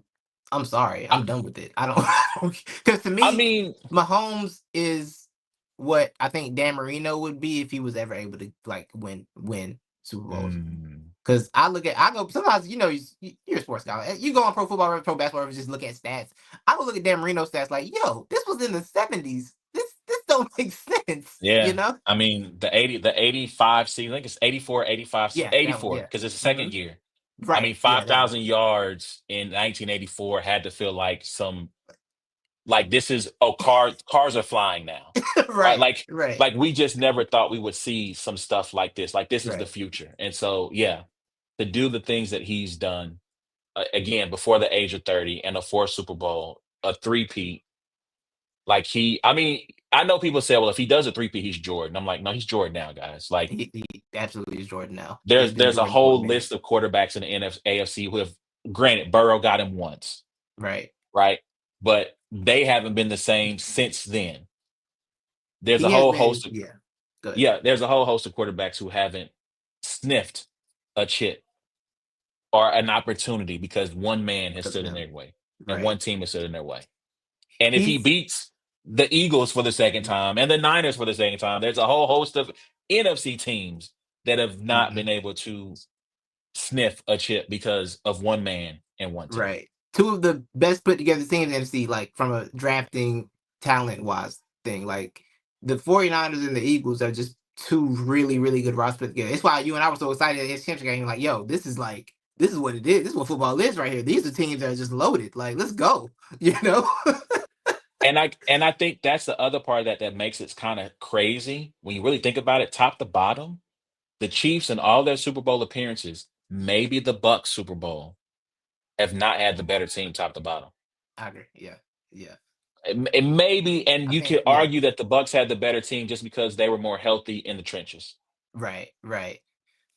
I'm sorry. I'm done with it. I don't because to me, I mean, Mahomes is what I think Dan Marino would be if he was ever able to like win Super Bowls. Because I go sometimes, you're a sports guy. You go on Pro Football, Pro Basketball, just look at stats. I go look at Dan Marino stats like, yo, this was in the 70s. This don't make sense. Yeah. I mean, the 85 season, I think it's 84, 85, 84, because it's the second year. Right. I mean, 5,000 yards in 1984 had to feel like this is cars are flying now. Right. Like we just never thought we would see some stuff like this. Like this is the future. And so, yeah, to do the things that he's done again before the age of 30 and a 4th Super Bowl, a 3-peat. Like I know people say, well, if he does a 3-peat, he's Jordan. I'm like, no, he's Jordan now, guys. Like he absolutely is Jordan now. There's a whole list of quarterbacks in the AFC who have, granted, Burrow got him once. Right. But they haven't been the same since then. There's a whole host of there's a whole host of quarterbacks who haven't sniffed a chip or an opportunity because one man has stood in their way and one team has stood in their way. And if he beats the Eagles for the second time and the Niners for the second time, there's a whole host of NFC teams that have not been able to sniff a chip because of one man and one team. Right. 2 of the best put together teams in NFC, like from a drafting talent wise thing. Like the 49ers and the Eagles are just 2 really, really good rosters put together. It's why you and I were so excited at his championship game. Like, yo, this is what it is. This is what football is right here. These are teams that are just loaded. Like, let's go. And I think that's the other part that makes it kind of crazy when you really think about it, top to bottom. The Chiefs and all their Super Bowl appearances, maybe the Bucs Super Bowl, have not had the better team top to bottom. I agree. Yeah. It may be, and you could argue that the Bucs had the better team just because they were more healthy in the trenches. Right.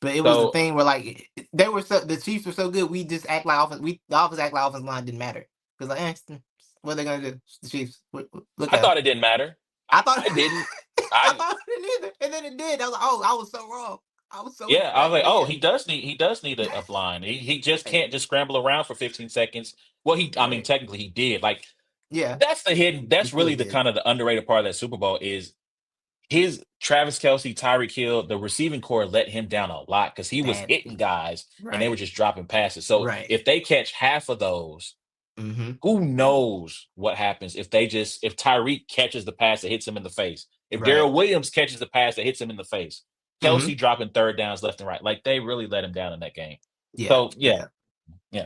But it was the thing where like the Chiefs were so good, we just act like offense. The offense act like offensive line didn't matter because like, what are they gonna do? The Chiefs. I thought it didn't matter. I thought it didn't. I thought it didn't either, and then it did. I was like, oh, I was so wrong. I was like, oh, he does need a blind. He just can't just scramble around for 15 seconds. Well, technically he did. Like, yeah, that's really the kind of the underrated part of that Super Bowl is his Travis Kelce, Tyreek Hill, the receiving core let him down a lot because he was Bad. hitting guys and they were Right. just dropping passes. So Right. if they catch half of those, who knows what happens if Tyreek catches the pass that hits him in the face? If Right. Darrell Williams catches the pass that hits him in the face, Mhm. Kelsey dropping third downs left and right. Like they really let him down in that game. Yeah. So yeah.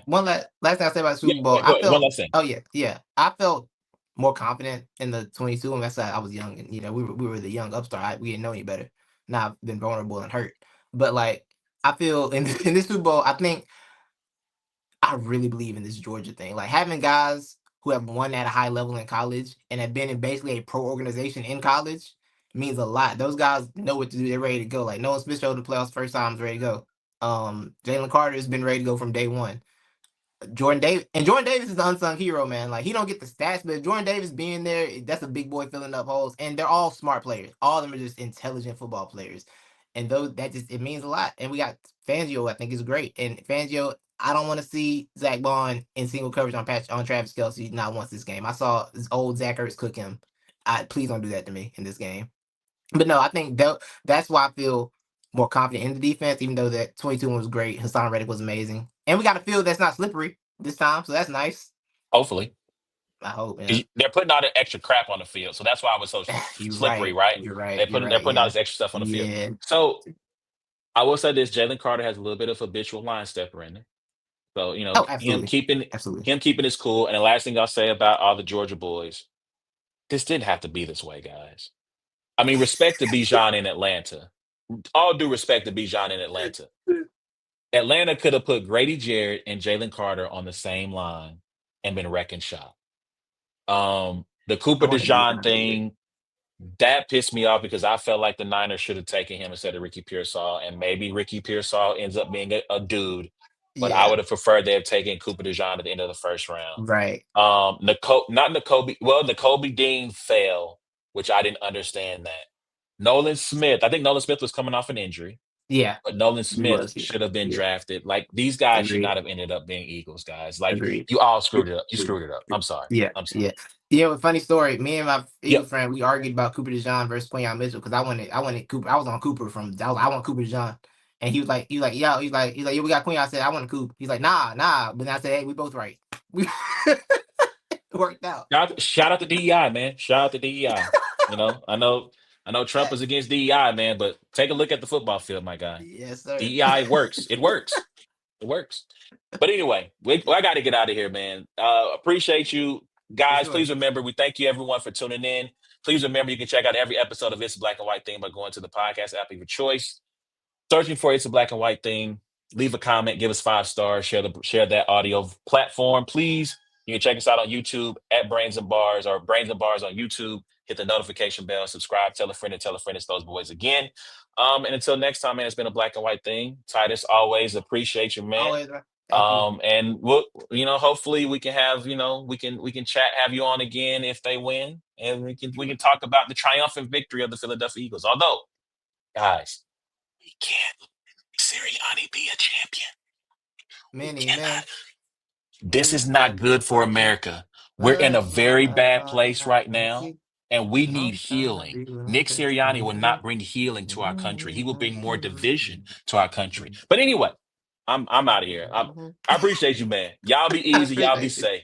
One last thing I say about the Yeah, Super Bowl, go I ahead. One felt. last thing. Oh yeah. I felt more confident in the 22. And that's why I was young, and we were the young upstart. We didn't know any better. Now I've been vulnerable and hurt, but like I feel in this Super Bowl, I think I really believe in this Georgia thing. Like having guys who have won at a high level in college and have been in basically a pro organization in college means a lot. Those guys know what to do. They're ready to go. Like Nolan Smith showed the playoffs first time, is ready to go. Jalen Carter has been ready to go from day one. Jordan Davis is the unsung hero, man. Like he don't get the stats, but Jordan Davis being there, that's a big boy filling up holes. And they're all smart players. All of them are just intelligent football players. And those that just it means a lot. And we got Fangio, I think is great. And Fangio, I don't want to see Zach Bond in single coverage on Travis Kelce not once this game. I saw this old Zach Ertz cook him. Please don't do that to me in this game. But no, I think that's why I feel more confident in the defense, even though that 22 was great. Hassan Reddick was amazing. And we got a field that's not slippery this time, so that's nice. Hopefully. I hope, yeah. They're putting all the extra crap on the field. So that's why it was so slippery, right? You're right. They're putting all this extra stuff on the field. Yeah. So I will say this: Jalen Carter has a little bit of habitual line stepper in there. So absolutely. him keeping his cool. And the last thing I'll say about all the Georgia boys, this didn't have to be this way, guys. I mean, respect to Bijan in Atlanta. All due respect to Bijan in Atlanta. Atlanta could have put Grady Jarrett and Jalen Carter on the same line and been wrecking shop. The Cooper DeJean thing, that pissed me off because I felt like the Niners should have taken him instead of Ricky Pearsall, and maybe Ricky Pearsall ends up being a dude, but I would have preferred they have taken Cooper DeJean at the end of the first round. Right. N'Kobe Dean fell, which I didn't understand that. Nolan Smith, I think Nolan Smith was coming off an injury. Yeah. But Nolan Smith should have been drafted. Like these guys should not have ended up being Eagles, guys. Like you all screwed it up. You screwed it up. I'm sorry. I'm sorry. Yeah, funny story. Me and my Eagle friend, we argued about Cooper DeJean versus Quinyon Mitchell because I wanted Cooper. I was on Cooper I want Cooper DeJean. And he was like, yeah, we got Quinyon. I said, I want Cooper. He's like, nah. But then I said, hey, we both right. We worked out. Shout out to DEI, man. Shout out to DEI. I know Trump is against DEI, man, but take a look at the football field, my guy. Yes, sir. DEI works. It works. It works. But anyway, I got to get out of here, man. Appreciate you. Guys, please remember, we thank you everyone for tuning in. Please remember you can check out every episode of It's a Black and White Thing by going to the podcast app of your choice, searching for It's a Black and White Thing. Leave a comment, give us 5 stars, share that audio platform, please. You can check us out on YouTube at Brains and Bars or Brains and Bars on YouTube. Hit the notification bell, subscribe, tell a friend, it's those boys again. And until next time, man, it's been a Black and White Thing. Titus, always appreciate you, man. Always, man. And we'll, hopefully we can have, we can chat, have you on again if they win, and we can talk about the triumphant victory of the Philadelphia Eagles. Although, guys, we can't Sirianni be a champion. This is not good for America. We're in a very bad place right now, and we need healing. Nick Sirianni will not bring healing to our country. He will bring more division to our country. But anyway, I'm out of here. I appreciate you, man. Y'all be easy. Y'all be safe.